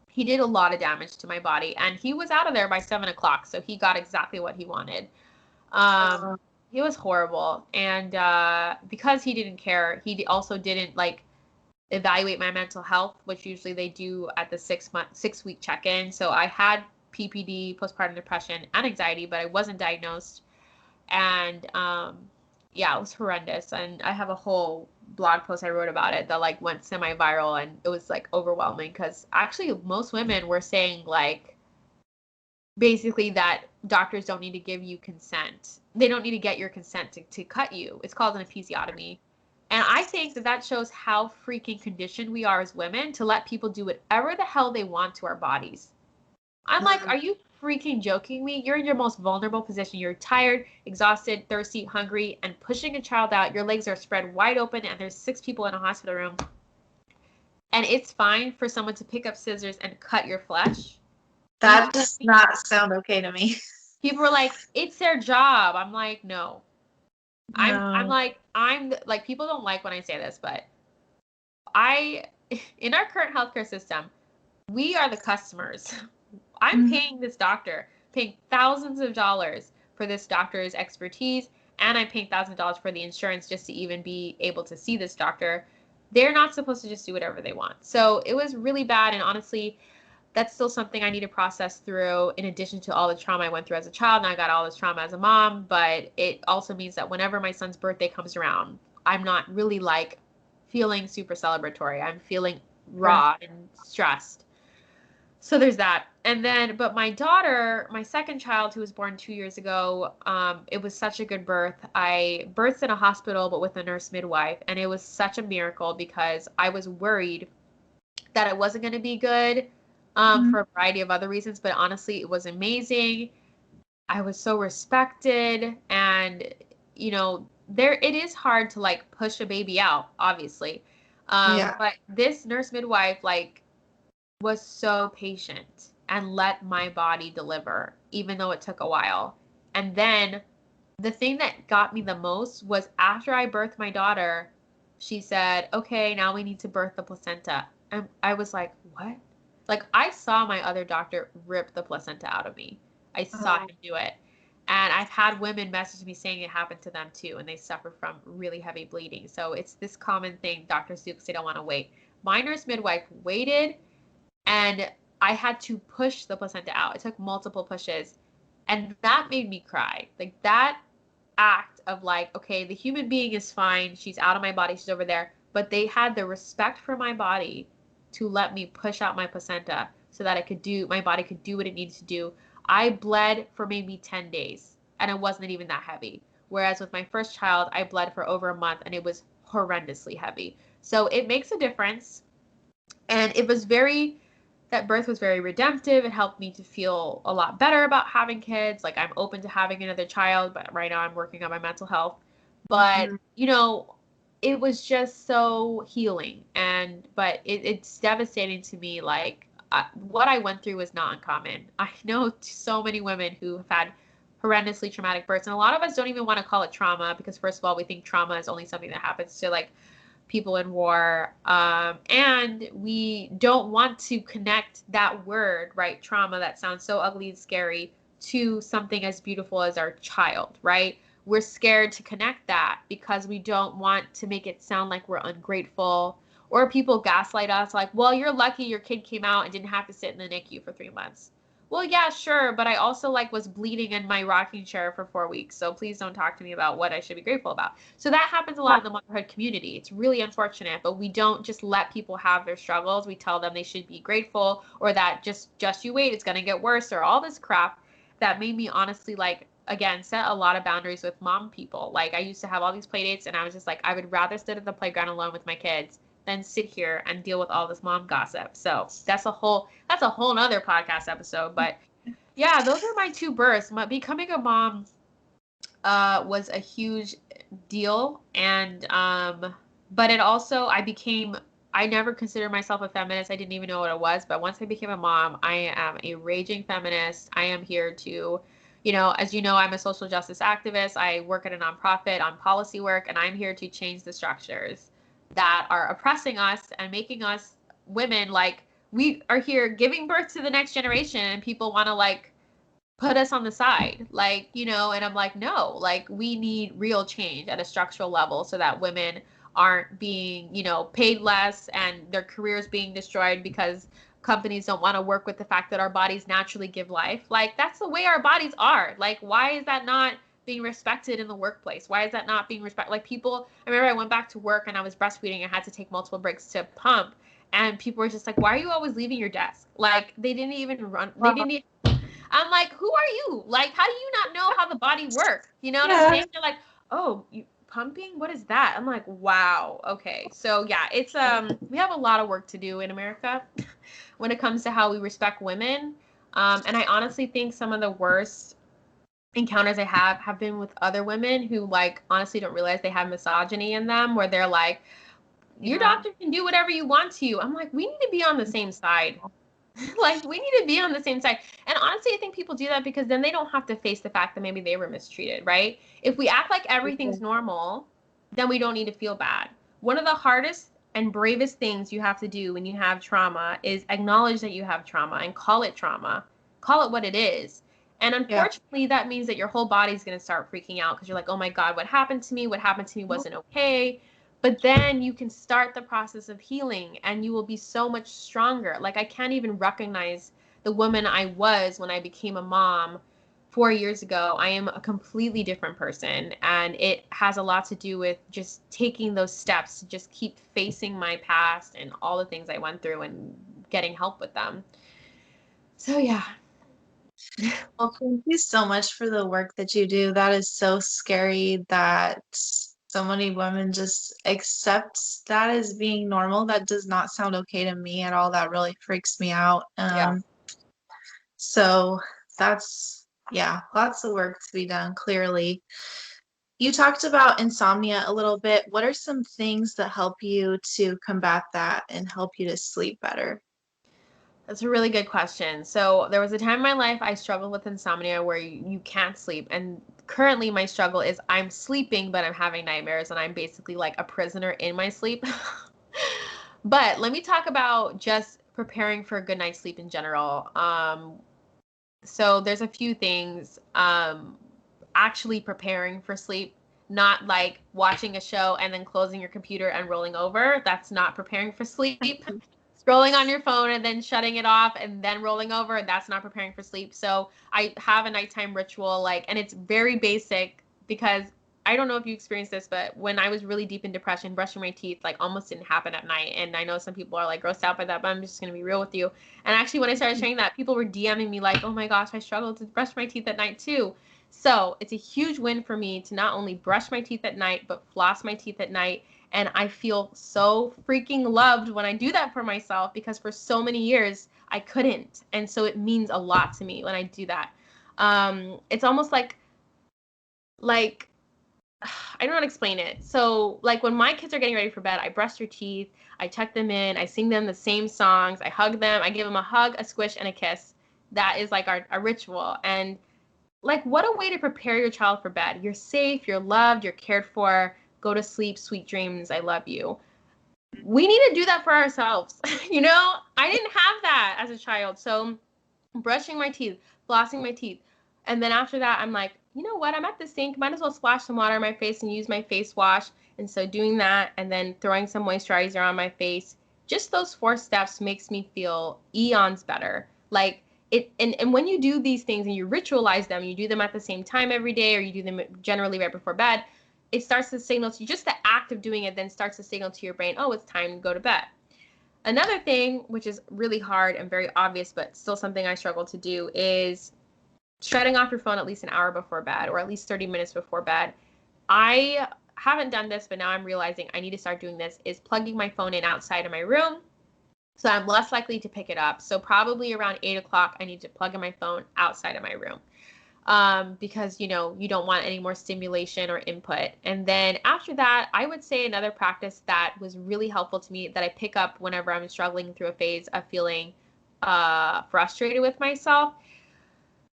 He did a lot of damage to my body, and he was out of there by 7 o'clock. So he got exactly what he wanted. Um, uh, it was horrible. And because he didn't care, he also didn't like evaluate my mental health, which usually they do at the 6 week check-in. So I had PPD, postpartum depression, and anxiety, but I wasn't diagnosed. And yeah, it was horrendous. And I have a whole blog post I wrote about it that like went semi-viral, and it was like overwhelming because actually most women were saying like basically that doctors don't need to give you consent. They don't need to get your consent to cut you. It's called an episiotomy. And I think that that shows how freaking conditioned we are as women to let people do whatever the hell they want to our bodies. I'm like, um, are you freaking joking me? You're in your most vulnerable position. You're tired, exhausted, thirsty, hungry, and pushing a child out. Your legs are spread wide open, and there's 6 people in a hospital room. And it's fine for someone to pick up scissors and cut your flesh. Do you know that what does I mean? not sound okay to me. People are like, it's their job. I'm like, no. I'm No. like, like, people don't like when I say this, but I, in our current healthcare system, we are the customers. I'm Mhm. paying this doctor, paying thousands of dollars for this doctor's expertise, and I'm paying thousands of dollars for the insurance just to even be able to see this doctor. They're not supposed to just do whatever they want. So it was really bad, and honestly, that's still something I need to process through in addition to all the trauma I went through as a child, and I got all this trauma as a mom. But it also means that whenever my son's birthday comes around, I'm not really like feeling super celebratory. I'm feeling Yeah. raw and stressed. So there's that. And then, but my daughter, my second child, who was born 2 years ago, it was such a good birth. I birthed in a hospital, but with a nurse midwife, and it was such a miracle because I was worried that it wasn't going to be good, Mhm. for a variety of other reasons. But honestly, it was amazing. I was so respected, and there it is hard to like push a baby out, obviously. Yeah. But this nurse midwife like was so patient and let my body deliver, even though it took a while. And then the thing that got me the most was after I birthed my daughter, she said, okay, now we need to birth the placenta. And I was like, what? Like, I saw my other doctor rip the placenta out of me. I saw Oh, him do it. And I've had women message me saying it happened to them too, and they suffer from really heavy bleeding. So it's this common thing doctors do because they don't want to wait. My nurse midwife waited, and I had to push the placenta out. It took multiple pushes, and that made me cry. Like, that act of like, okay, the human being is fine. She's out of my body. She's over there. But they had the respect for my body to let me push out my placenta so that my body could do what it needed to do. I bled for maybe 10 days, and it wasn't even that heavy. Whereas with my first child, I bled for over a month, and it was horrendously heavy. So it makes a difference. And that birth was very redemptive. It helped me to feel a lot better about having kids. Like, I'm open to having another child, but right now I'm working on my mental health. But, mhm. it was just so healing. But it's devastating to me. Like, what I went through was not uncommon. I know so many women who have had horrendously traumatic births, and a lot of us don't even want to call it trauma because, first of all, we think trauma is only something that happens to like people in war. And we don't want to connect that word, right? Trauma, that sounds so ugly and scary, to something as beautiful as our child, right? We're scared to connect that because we don't want to make it sound like we're ungrateful, or people gaslight us like, well, you're lucky your kid came out and didn't have to sit in the NICU for 3 months. Well, yeah, sure, but I also like was bleeding in my rocking chair for 4 weeks. So please don't talk to me about what I should be grateful about. So that happens a lot in the motherhood community. It's really unfortunate, but we don't just let people have their struggles. We tell them they should be grateful, or that just you wait, it's going to get worse, or all this crap that made me honestly like, again, set a lot of boundaries with mom people. Like, I used to have all these play dates, and I was just like, I would rather sit at the playground alone with my kids than sit here and deal with all this mom gossip. So that's a whole nother podcast episode. But yeah, those are my two births. Becoming a mom was a huge deal, and but it also I never considered myself a feminist. I didn't even know what it was, but once I became a mom, I am a raging feminist. I am here to, as you know, I'm a social justice activist. I work at a nonprofit on policy work, and I'm here to change the structures that are oppressing us and making us women, like, we are here giving birth to the next generation, and people want to, like, put us on the side, like, and I'm like, no, like, we need real change at a structural level so that women aren't being, paid less and their careers being destroyed because companies don't want to work with the fact that our bodies naturally give life. Like, that's the way our bodies are. Like, why is that not being respected in the workplace? Why is that not being respected? Like, people, I remember I went back to work and I was breastfeeding. I had to take multiple breaks to pump, and people were just like, why are you always leaving your desk? Like, they didn't even run, they Wow. didn't even, I'm like, who are you? Like, how do you not know how the body works? You know what I'm Yeah. saying? They're like, oh, you pumping? What is that? I'm like, wow. Okay. So yeah, it's we have a lot of work to do in America when it comes to how we respect women. And I honestly think some of the worst encounters I have been with other women who, like, honestly don't realize they have misogyny in them, where they're like, your Yeah. doctor can do whatever you want to you. I'm like, we need to be on the same side. Like, we need to be on the same side. And honestly, I think people do that because then they don't have to face the fact that maybe they were mistreated, right? If we act like everything's normal, then we don't need to feel bad. One of the hardest and bravest things you have to do when you have trauma is acknowledge that you have trauma and call it trauma. Call it what it is. And Yeah. unfortunately, that means that your whole body's going to start freaking out because you're like, oh my God, what happened to me? What happened to me wasn't okay. But then you can start the process of healing and you will be so much stronger. Like, I can't even recognize the woman I was when I became a mom 4 years ago. I am a completely different person. And it has a lot to do with just taking those steps to just keep facing my past and all the things I went through and getting help with them. So, yeah. Well, thank you so much for the work that you do. That is so scary that so many women just accept that as being normal. That does not sound okay to me at all. That really freaks me out. Yeah. So that's, yeah, lots of work to be done, clearly. You talked about insomnia a little bit. What are some things that help you to combat that and help you to sleep better? That's a really good question. So there was a time in my life I struggled with insomnia where you can't sleep. And currently my struggle is I'm sleeping, but I'm having nightmares and I'm basically like a prisoner in my sleep. But let me talk about just preparing for a good night's sleep in general. So there's a few things. Actually preparing for sleep, not like watching a show and then closing your computer and rolling over. That's not preparing for sleep. Scrolling on your phone and then shutting it off and then rolling over, that's not preparing for sleep. So I have a nighttime ritual, like, and it's very basic because I don't know if you experienced this, but when I was really deep in depression, brushing my teeth like almost didn't happen at night. And I know some people are like grossed out by that, but I'm just gonna be real with you. And actually, when I started sharing that, people were DMing me like, "Oh my gosh, I struggle to brush my teeth at night too." So it's a huge win for me to not only brush my teeth at night, but floss my teeth at night. And I feel so freaking loved when I do that for myself because for so many years I couldn't. And so it means a lot to me when I do that. It's almost like I don't know how to explain it. So, like, when my kids are getting ready for bed, I brush their teeth, I tuck them in, I sing them the same songs, I hug them, I give them a hug, a squish, and a kiss. That is like our ritual. And like, what a way to prepare your child for bed. You're safe, you're loved, you're cared for. Go to sleep, sweet dreams. I love you. We need to do that for ourselves. I didn't have that as a child. So brushing my teeth, flossing my teeth. And then after that, I'm like, you know what? I'm at the sink. Might as well splash some water on my face and use my face wash. And so doing that and then throwing some moisturizer on my face, just those 4 steps makes me feel eons better. Like it, and when you do these things and you ritualize them, you do them at the same time every day, or you do them generally right before bed, it starts to signal to you, just the act of doing it then starts to signal to your brain, oh, it's time to go to bed. Another thing, which is really hard and very obvious, but still something I struggle to do, is shutting off your phone at least an hour before bed or at least 30 minutes before bed. I haven't done this, but now I'm realizing I need to start doing this, is plugging my phone in outside of my room. So I'm less likely to pick it up. So probably around 8 o'clock, I need to plug in my phone outside of my room, because, you know, you don't want any more stimulation or input. And then after that, I would say another practice that was really helpful to me that I pick up whenever I'm struggling through a phase of feeling frustrated with myself.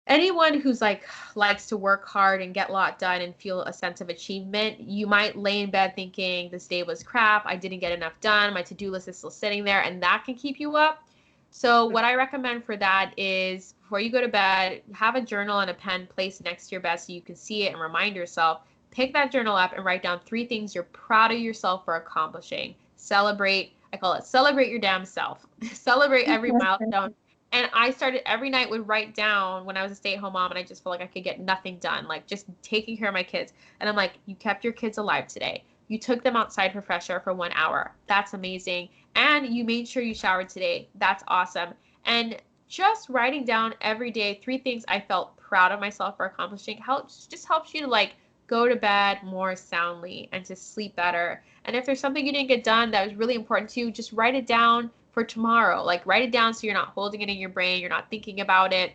Anyone who's like likes to work hard and get a lot done and feel a sense of achievement, you might lay in bed thinking this day was crap, I didn't get enough done, my to-do list is still sitting there, and that can keep you up. So what I recommend for that is before you go to bed, have a journal and a pen placed next to your bed so you can see it and remind yourself. Pick that journal up and write down 3 things you're proud of yourself for accomplishing. Celebrate, I call it celebrate your damn self. Celebrate every milestone. And I started every night would write down when I was a stay-at-home mom and I just felt like I could get nothing done, like just taking care of my kids. And I'm like, you kept your kids alive today. You took them outside for fresh air for 1 hour. That's amazing. And you made sure you showered today. That's awesome. And just writing down every day 3 things I felt proud of myself for accomplishing helps you to like go to bed more soundly and to sleep better. And if there's something you didn't get done that was really important to you, just write it down for tomorrow. Like write it down so you're not holding it in your brain, you're not thinking about it.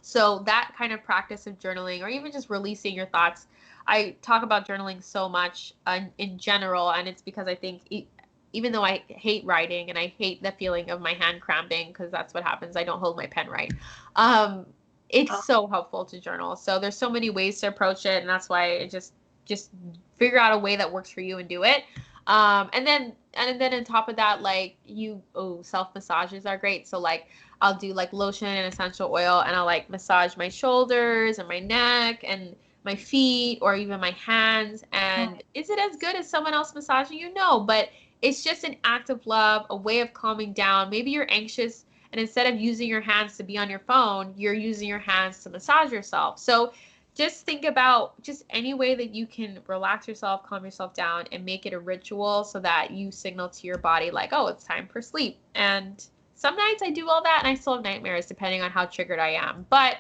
So that kind of practice of journaling or even just releasing your thoughts. I talk about journaling so much in general, and it's because I think even though I hate writing and I hate the feeling of my hand cramping because that's what happens, I don't hold my pen right. It's so helpful to journal. So there's so many ways to approach it, and that's why it just figure out a way that works for you and do it. And then on top of that, like self massages are great. So like I'll do like lotion and essential oil, and I'll like massage my shoulders and my neck and my feet or even my hands. And is it as good as someone else massaging you? No, but it's just an act of love, a way of calming down. Maybe you're anxious, and instead of using your hands to be on your phone, you're using your hands to massage yourself. So just think about just any way that you can relax yourself, calm yourself down, and make it a ritual so that you signal to your body like, oh, it's time for sleep. And some nights I do all that and I still have nightmares depending on how triggered I am. But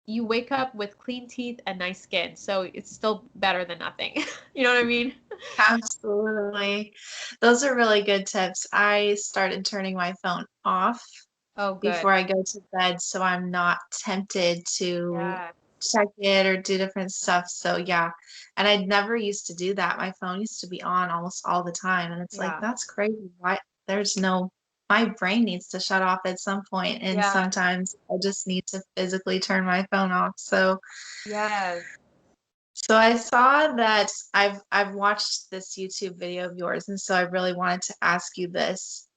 you wake up with clean teeth and nice skin, so it's still better than nothing. You know what I mean? Absolutely. Those are really good tips. I started turning my phone off Oh, good. before I go to bed so I'm not tempted to Yeah. check it or do different stuff. So yeah. And I never used to do that. My phone used to be on almost all the time. And it's like, Yeah. that's crazy. Why there's no my brain needs to shut off at some point, and Yeah. sometimes I just need to physically turn my phone off. Yes. So I saw that I've watched this YouTube video of yours, and so I really wanted to ask you this,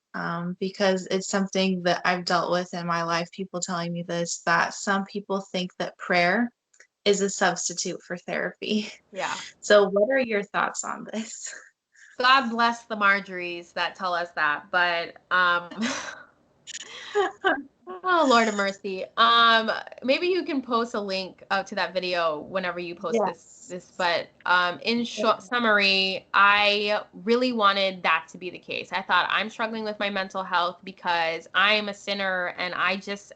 because it's something that I've dealt with in my life. People telling me this, that some people think that prayer is a substitute for therapy. Yeah. So what are your thoughts on this? God bless the Marjories that tell us that, but oh, Lord of mercy. Maybe you can post a link to that video whenever you post Yes. but in short summary, I really wanted that to be the case. I thought I'm struggling with my mental health because I'm a sinner and I just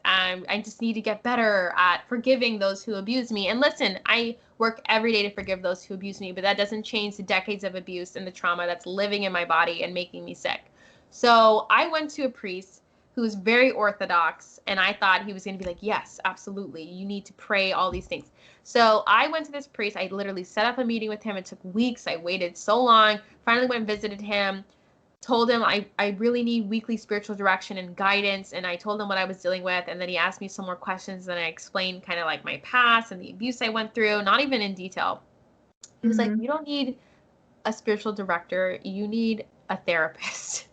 need to get better at forgiving those who abuse me. And listen, I work every day to forgive those who abuse me, but that doesn't change the decades of abuse and the trauma that's living in my body and making me sick. So I went to a priest who's very orthodox, and I thought he was going to be like, yes, absolutely, you need to pray, all these things. So I went to this priest. I literally set up a meeting with him. It took weeks. I waited so long. Finally went and visited him, told him I really need weekly spiritual direction and guidance, and I told him what I was dealing with. And then he asked me some more questions, and I explained kind of like my past and the abuse I went through, not even in detail. He was like, Hmm. you don't need a spiritual director, you need a therapist.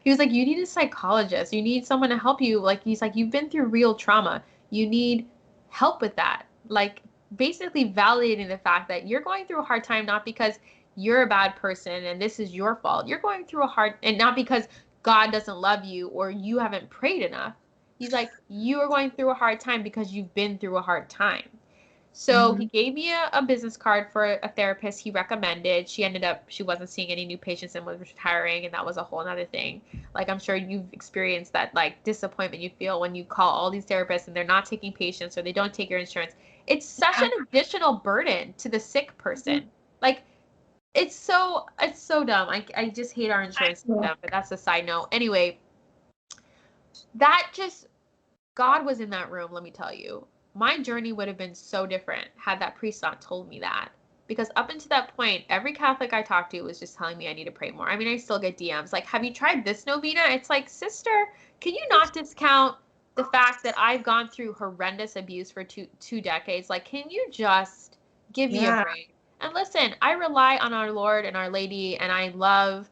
He was like, you need a psychologist. You need someone to help you. Like, he's like, you've been through real trauma. You need help with that. Like, basically validating the fact that you're going through a hard time, not because you're a bad person and this is your fault. You're going through a hard, and not because God doesn't love you or you haven't prayed enough. He's like, you are going through a hard time because you've been through a hard time. So he Hmm. gave me a business card for a therapist he recommended. She wasn't seeing any new patients and was retiring, and that was a whole other thing. Like, I'm sure you've experienced that, like, disappointment you feel when you call all these therapists and they're not taking patients or they don't take your insurance. It's such Yeah. an additional burden to the sick person. Like, It's so dumb. I just hate our insurance system, but that's a side note. Anyway, that just God was in that room, let me tell you. My journey would have been so different had that priest not told me that. Because up until that point, every Catholic I talked to was just telling me I need to pray more. I mean, I still get DMs like, have you tried this novena? It's like, sister, can you not discount the fact that I've gone through horrendous abuse for two decades? Like, can you just give me a Yeah. break? And listen, I rely on our Lord and our Lady, and I love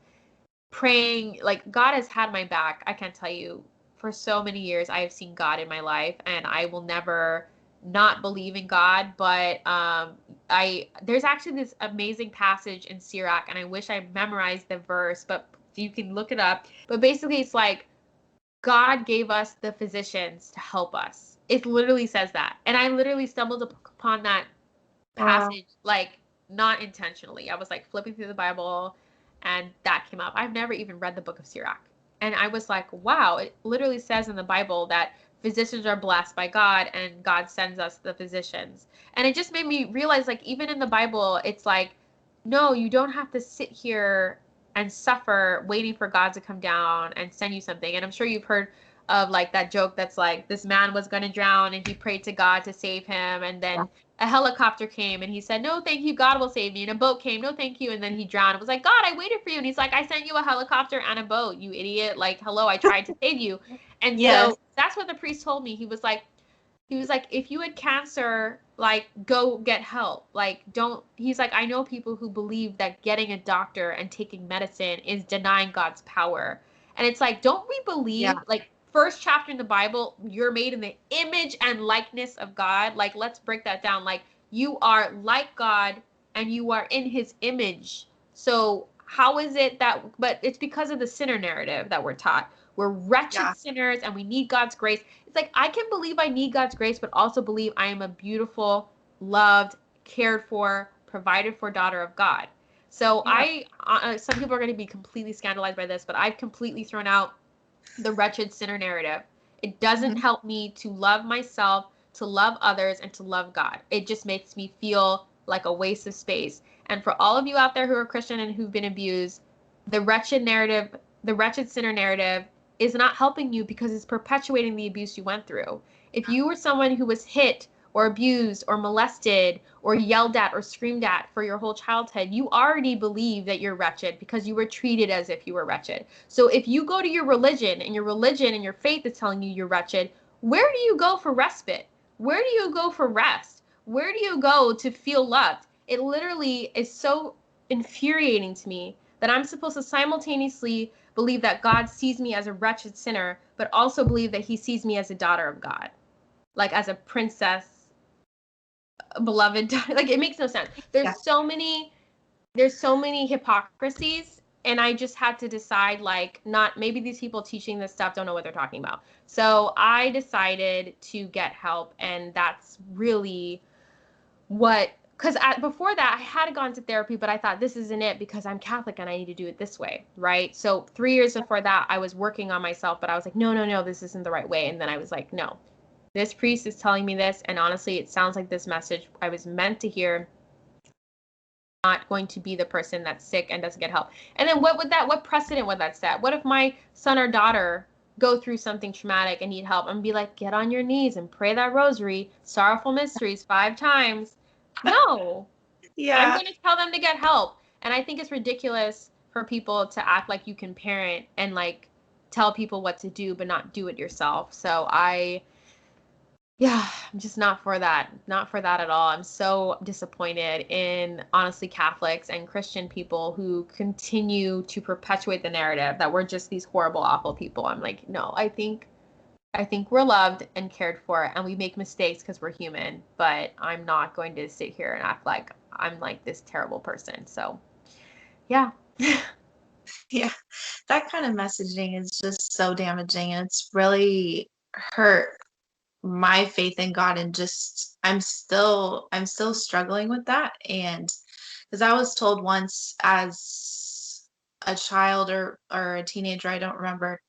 praying. Like, God has had my back. I can't tell you, for so many years I have seen God in my life, and I will never not believe in God. But I there's actually this amazing passage in Sirach, and I wish I memorized the verse, but you can look it up. But basically it's like God gave us the physicians to help us. It literally says that. And I literally stumbled upon that Wow. passage, like, not intentionally. I was like flipping through the Bible and that came up. I've never even read the book of Sirach. And I was like, wow, it literally says in the Bible that physicians are blessed by God and God sends us the physicians. And it just made me realize, like, even in the Bible, it's like, no, you don't have to sit here and suffer waiting for God to come down and send you something. And I'm sure you've heard of like that joke that's like this man was going to drown and he prayed to God to save him, and Yeah. then a helicopter came and he said, no, thank you, God will save me. And a boat came, no, thank you. And then he drowned. It was like, God, I waited for you. And he's like, I sent you a helicopter and a boat, you idiot. Like, hello, I tried to save you. And Yes. so that's what the priest told me. He was like, if you had cancer, like, go get help. Like, don't, he's like, I know people who believe that getting a doctor and taking medicine is denying God's power. And it's like, don't we Yeah. believe, like, first chapter in the Bible, you're made in the image and likeness of God? Like, let's break that down. Like, you are like God and you are in his image. So, how is it that, but it's because of the sinner narrative that we're taught. We're wretched Yeah. sinners and we need God's grace. It's like, I can believe I need God's grace, but also believe I am a beautiful, loved, cared for, provided for daughter of God. So Yeah. some people are going to be completely scandalized by this, but I've completely thrown out the wretched sinner narrative. It doesn't Mhm. help me to love myself, to love others, and to love God. It just makes me feel like a waste of space. And for all of you out there who are Christian and who've been abused, the wretched narrative, the wretched sinner narrative is not helping you because it's perpetuating the abuse you went through. If you were someone who was hit or abused or molested or yelled at or screamed at for your whole childhood, you already believe that you're wretched because you were treated as if you were wretched. So if you go to your religion and your faith is telling you you're wretched, where do you go for respite? Where do you go for rest? Where do you go to feel loved? It literally is so infuriating to me that I'm supposed to simultaneously believe that God sees me as a wretched sinner, but also believe that he sees me as a daughter of God, like as a princess, a beloved daughter. Like, it makes no sense. Yeah. There's so many hypocrisies, and I just had to decide, like, not, maybe these people teaching this stuff don't know what they're talking about. So I decided to get help, and that's really what, because before that I had gone to therapy, but I thought this isn't it because I'm Catholic and I need to do it this way, right? So 3 years before that I was working on myself, but I was like, no, no, no, this isn't the right way. And then I was like, no, this priest is telling me this, and honestly it sounds like this message I was meant to hear. Not going to be the person that's sick and doesn't get help. And then what precedent would that set? What if my son or daughter go through something traumatic and need help, and be like, get on your knees and pray that rosary, sorrowful mysteries 5 times? No, I'm Yeah. going to tell them to get help. And I think it's ridiculous for people to act like you can parent and, like, tell people what to do but not do it yourself. So yeah, I'm just not for that. Not for that at all. I'm so disappointed in, honestly, Catholics and Christian people who continue to perpetuate the narrative that we're just these horrible, awful people. I'm like, no, I think we're loved and cared for, and we make mistakes because we're human, but I'm not going to sit here and act like I'm like this terrible person. So, yeah. Yeah. That kind of messaging is just so damaging, and it's really hurt my faith in God, and just I'm still struggling with that. And because I was told once as a child or a teenager, I don't remember,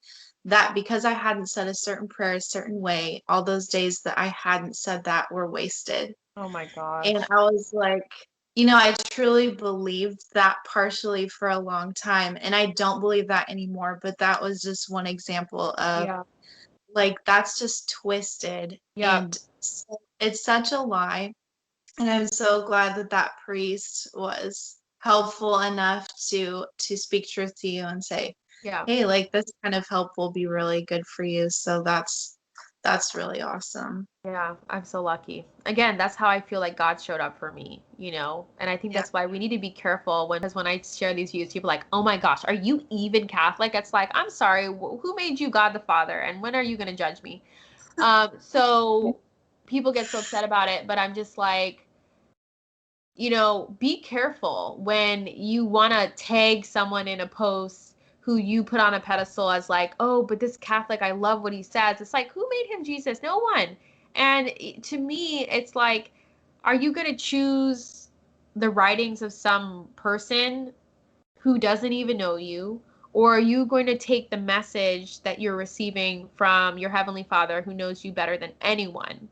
that because I hadn't said a certain prayer a certain way, all those days that I hadn't said that were wasted. Oh my And gosh. I was like, I truly believed that partially for a long time, and I don't believe that anymore, but that was just one example of Yeah. like that's just twisted Yeah. and it's such a lie. And I'm so glad that that priest was helpful enough to speak truth to you and say, Yeah. "Hey, like this kind of help will be really good for you." So that's really awesome. Yeah, I'm so lucky. Again, that's how I feel like God showed up for me, you know? And I think Yeah. that's why we need to be careful because when I share these views, people are like, oh my gosh, are you even Catholic? It's like, I'm sorry, who made you God the Father? And when are you going to judge me? So people get so upset about it, but I'm just like, be careful when you want to tag someone in a post who you put on a pedestal as like, oh, but this Catholic, I love what he says. It's like, who made him Jesus? No one. And to me, it's like, are you going to choose the writings of some person who doesn't even know you? Or are you going to take the message that you're receiving from your Heavenly Father who knows you better than anyone?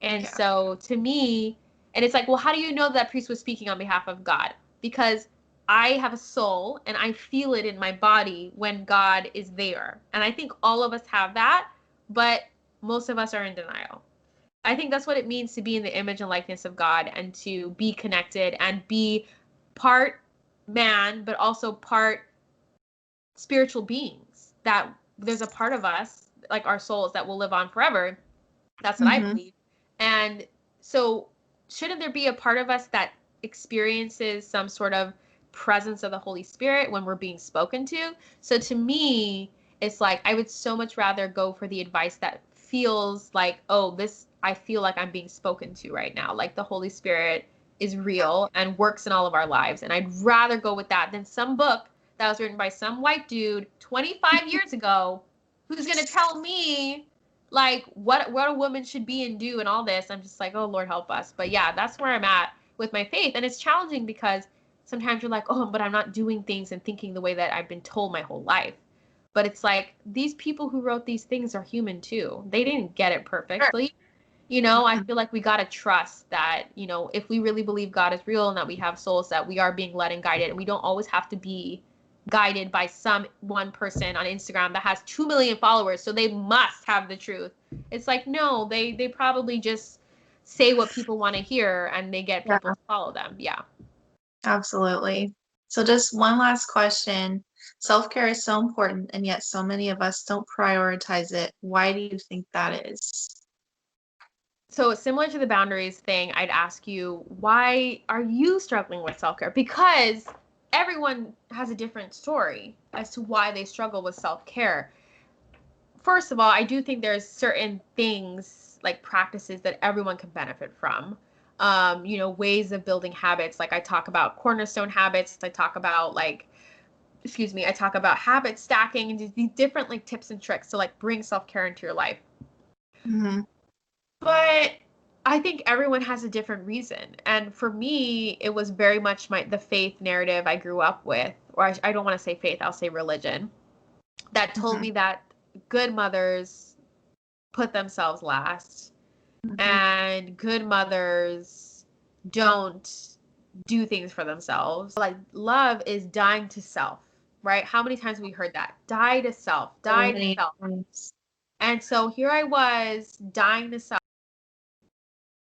And Yeah. so to me, and it's like, well, how do you know that priest was speaking on behalf of God? Because I have a soul and I feel it in my body when God is there. And I think all of us have that, but most of us are in denial. I think that's what it means to be in the image and likeness of God and to be connected and be part man, but also part spiritual beings. That there's a part of us, like our souls, that will live on forever. That's what I Hmm. believe. And so, shouldn't there be a part of us that experiences some sort of presence of the Holy Spirit when we're being spoken to? So, to me, it's like I would so much rather go for the advice that feels like, oh, this, I feel like I'm being spoken to right now. Like the Holy Spirit is real and works in all of our lives. And I'd rather go with that than some book that was written by some white dude 25 years ago who's going to tell me like what a woman should be and do and all this. I'm just like, oh Lord help us. But yeah, that's where I'm at with my faith. And it's challenging because sometimes you're like, oh, but I'm not doing things and thinking the way that I've been told my whole life. But it's like these people who wrote these things are human too. They didn't get it Sure. perfectly. I Hmm. feel like we got to trust that, if we really believe God is real and that we have souls, that we are being led and guided, and we don't always have to be guided by some one person on Instagram that has 2 million followers, so they must have the truth. It's like, no, they probably just say what people want to hear and they get Yeah, people to follow them. Yeah. absolutely. So just one last question. Self-care is so important, and yet so many of us don't prioritize it. Why do you think that is? So similar to the boundaries thing, I'd ask you, why are you struggling with self-care? Because everyone has a different story as to why they struggle with self-care. First of all, I do think there's certain things like practices that everyone can benefit from. Ways of building habits. Like I talk about cornerstone habits. I talk about I talk about habit stacking and these different like tips and tricks to like bring self-care into your life. Hmm. But I think everyone has a different reason. And for me, it was very much the faith narrative I grew up with, or I don't want to say faith, I'll say religion, that told Hmm. me that good mothers put themselves last Hmm. and good mothers don't do things for themselves. Like love is dying to self, right? How many times have we heard that? Die to self, So die to many self. times. And so here I was dying to self,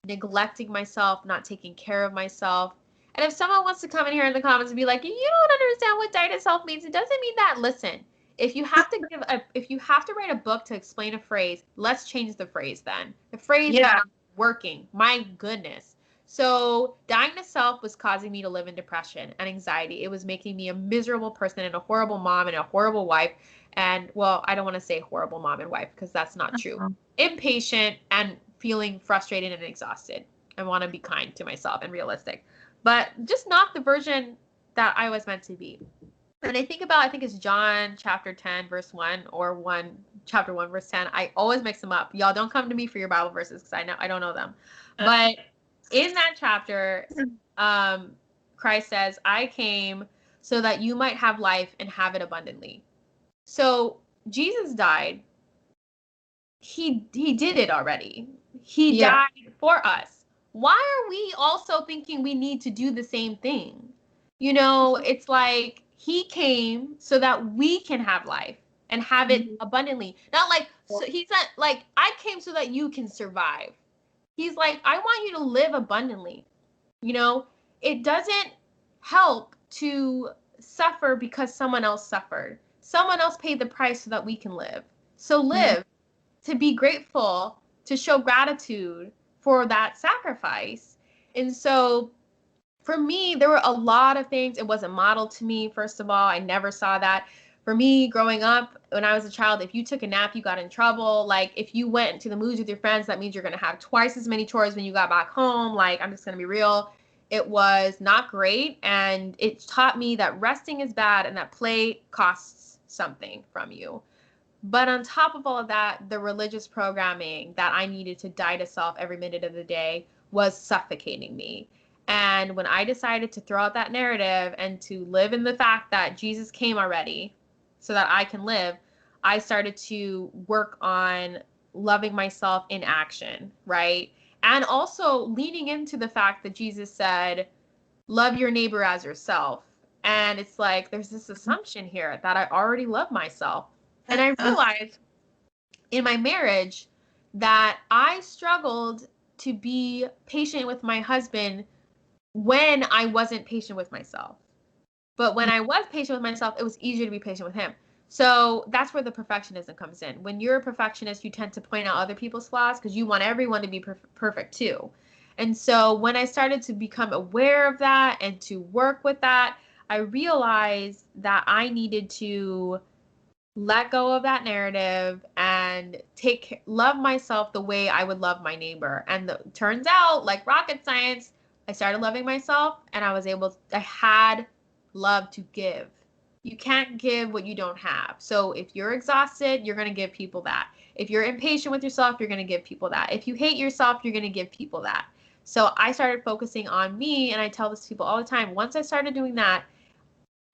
neglecting myself, not taking care of myself. And if someone wants to come in here in the comments and be like, "You don't understand what diet itself means," it doesn't mean that. Listen, if you have to write a book to explain a phrase, let's change the phrase then. The phrase is Yeah. not working. My goodness. So dying to self was causing me to live in depression and anxiety. It was making me a miserable person and a horrible mom and a horrible wife. And well, I don't want to say horrible mom and wife because that's not true. Uh-huh. Impatient and feeling frustrated and exhausted. I want to be kind to myself and realistic, but just not the version that I was meant to be. And I think it's John chapter 10, verse 1 or 1, chapter 1, verse 10. I always mix them up. Y'all don't come to me for your Bible verses because I don't know them. But in that chapter, um, Christ says, I came so that you might have life and have it abundantly. So Jesus died, he did it already. He Yeah. died for us. why are we also thinking we need to do the same thing? You know, it's like he came so that we can have life and have it Mhm. abundantly. Not like, so he's not like, I came so that you can survive. He's like, I want you to live abundantly. You know, it doesn't help to suffer because someone else suffered. Someone else paid the price so that we can live. So Mhm. live, to be grateful, to show gratitude for that sacrifice. And so for me, there were a lot of things. It wasn't modeled to me, first of all. I never saw that. For me, growing up, when I was a child, if you took a nap, you got in trouble. Like, if you went to the movies with your friends, that means you're going to have twice as many chores when you got back home. Like, I'm just going to be real. It was not great. And it taught me that resting is bad and that play costs something from you. But on top of all of that, the religious programming that I needed to die to self every minute of the day was suffocating me. And when I decided to throw out that narrative and to live in the fact that Jesus came already so that I can live, I started to work on loving myself in action, right? And also leaning into the fact that Jesus said, love your neighbor as yourself. And it's like, there's this assumption here that I already love myself. And I realized in my marriage that I struggled to be patient with my husband when I wasn't patient with myself. But when I was patient with myself, it was easier to be patient with him. So that's where the perfectionism comes in. When you're a perfectionist, you tend to point out other people's flaws because you want everyone to be perfect too. And so when I started to become aware of that and to work with that, I realized that I needed to let go of that narrative and love myself the way I would love my neighbor. And turns out, like rocket science, I started loving myself and I had love to give. You can't give what you don't have. So if you're exhausted, you're going to give people that. If you're impatient with yourself, you're going to give people that. If you hate yourself, you're going to give people that. So I started focusing on me, and I tell this to people all the time. Once I started doing that,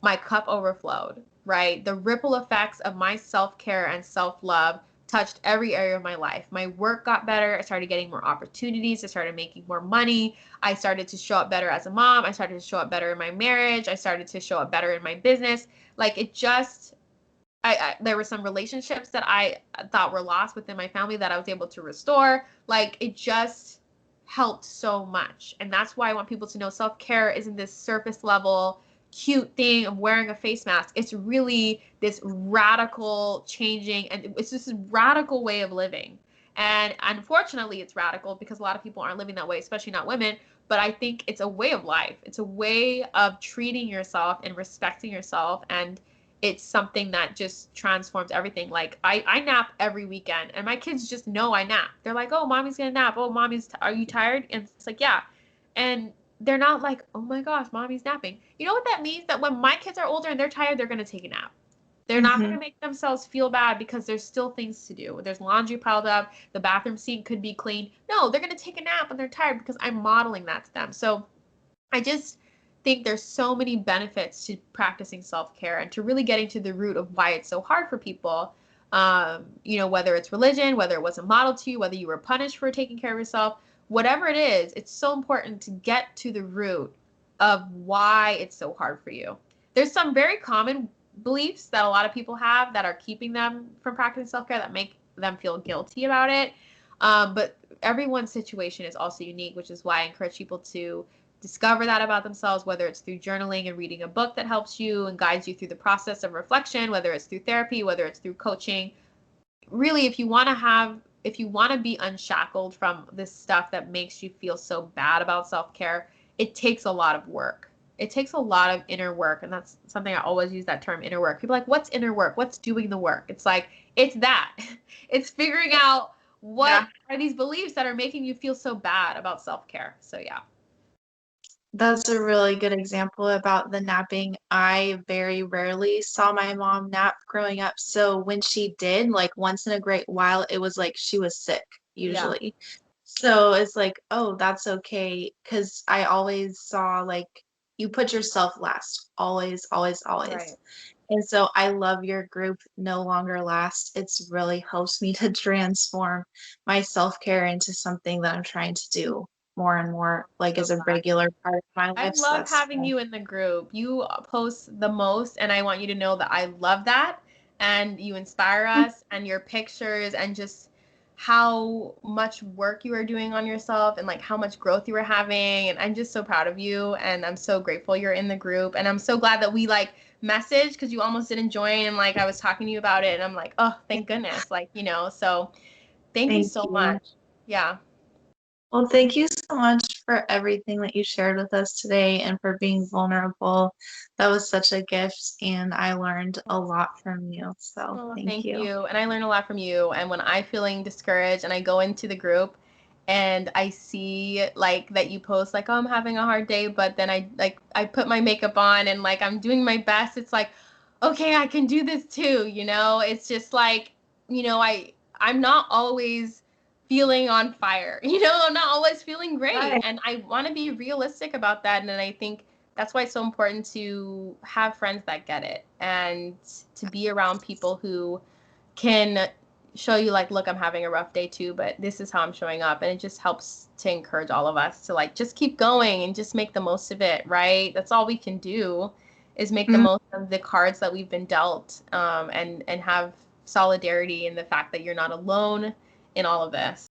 my cup overflowed, right? The ripple effects of my self care and self love touched every area of my life. My work got better. I started getting more opportunities. I started making more money. I started to show up better as a mom. I started to show up better in my marriage. I started to show up better in my business. Like it just, there were some relationships that I thought were lost within my family that I was able to restore. Like it just helped so much. And that's why I want people to know self care isn't this surface level cute thing of wearing a face mask. It's really this radical changing, and it's just a radical way of living. And unfortunately, it's radical because a lot of people aren't living that way, especially not women. But I think it's a way of life. It's a way of treating yourself and respecting yourself. And it's something that just transforms everything. Like I nap every weekend and my kids just know I nap. They're like, oh, mommy's gonna nap. Oh, are you tired? And it's like, yeah. And they're not like, oh my gosh, mommy's napping. You know what that means? That when my kids are older and they're tired, they're going to take a nap. They're not going Mhm. to make themselves feel bad because there's still things to do. There's laundry piled up. The bathroom sink could be cleaned. No, they're going to take a nap when they're tired because I'm modeling that to them. So I just think there's so many benefits to practicing self-care and to really getting to the root of why it's so hard for people. You know, whether it's religion, whether it wasn't modeled to you, whether you were punished for taking care of yourself, whatever it is, it's so important to get to the root of why it's so hard for you. There's some very common beliefs that a lot of people have that are keeping them from practicing self-care that make them feel guilty about it. But everyone's situation is also unique, which is why I encourage people to discover that about themselves, whether it's through journaling and reading a book that helps you and guides you through the process of reflection, whether it's through therapy, whether it's through coaching. Really, if you want to be unshackled from this stuff that makes you feel so bad about self-care, it takes a lot of work. It takes a lot of inner work. And that's something I always use that term inner work. People are like, what's inner work? What's doing the work? It's like, it's that. It's figuring out what Yeah. are these beliefs that are making you feel so bad about self-care. So yeah. That's a really good example about the napping. I very rarely saw my mom nap growing up. So when she did, like once in a great while, it was like she was sick, Yeah. usually. So it's like, oh, that's okay. Because I always saw like you put yourself last, always, always, always. Right. And so I love your group no longer last. It's really helps me to transform my self-care into something that I'm trying to do. more and more, like, So as a glad. regular part of my I life. So love that's having you in the group. You post the most, and I want you to know that I love that. And you inspire good. us, and your pictures, and just how much work you are doing on yourself, and like how much growth you are having. And I'm just so proud of you, and I'm so grateful you're in the group. And I'm so glad that we like messaged because you almost didn't join, and like I was talking to you about it, and I'm like, oh, thank goodness. Like, so thank you Thank so you. much. Yeah. Well, thank you so much for everything that you shared with us today and for being vulnerable. That was such a gift, and I learned a lot from you. So Oh, thank thank you. you. And I learn a lot from you. And when I'm feeling discouraged and I go into the group and I see like that you post like, oh, I'm having a hard day, but then I put my makeup on and like I'm doing my best. It's like, okay, I can do this too. It's just like, I'm not always feeling on fire. I'm not always feeling great. Right. And I want to be realistic about that. And I think that's why it's so important to have friends that get it and to be around people who can show you like, look, I'm having a rough day too, but this is how I'm showing up. And it just helps to encourage all of us to like just keep going and just make the most of it, right? That's all we can do is make the Mhm. most of the cards that we've been dealt, and have solidarity in the fact that you're not alone in all of this.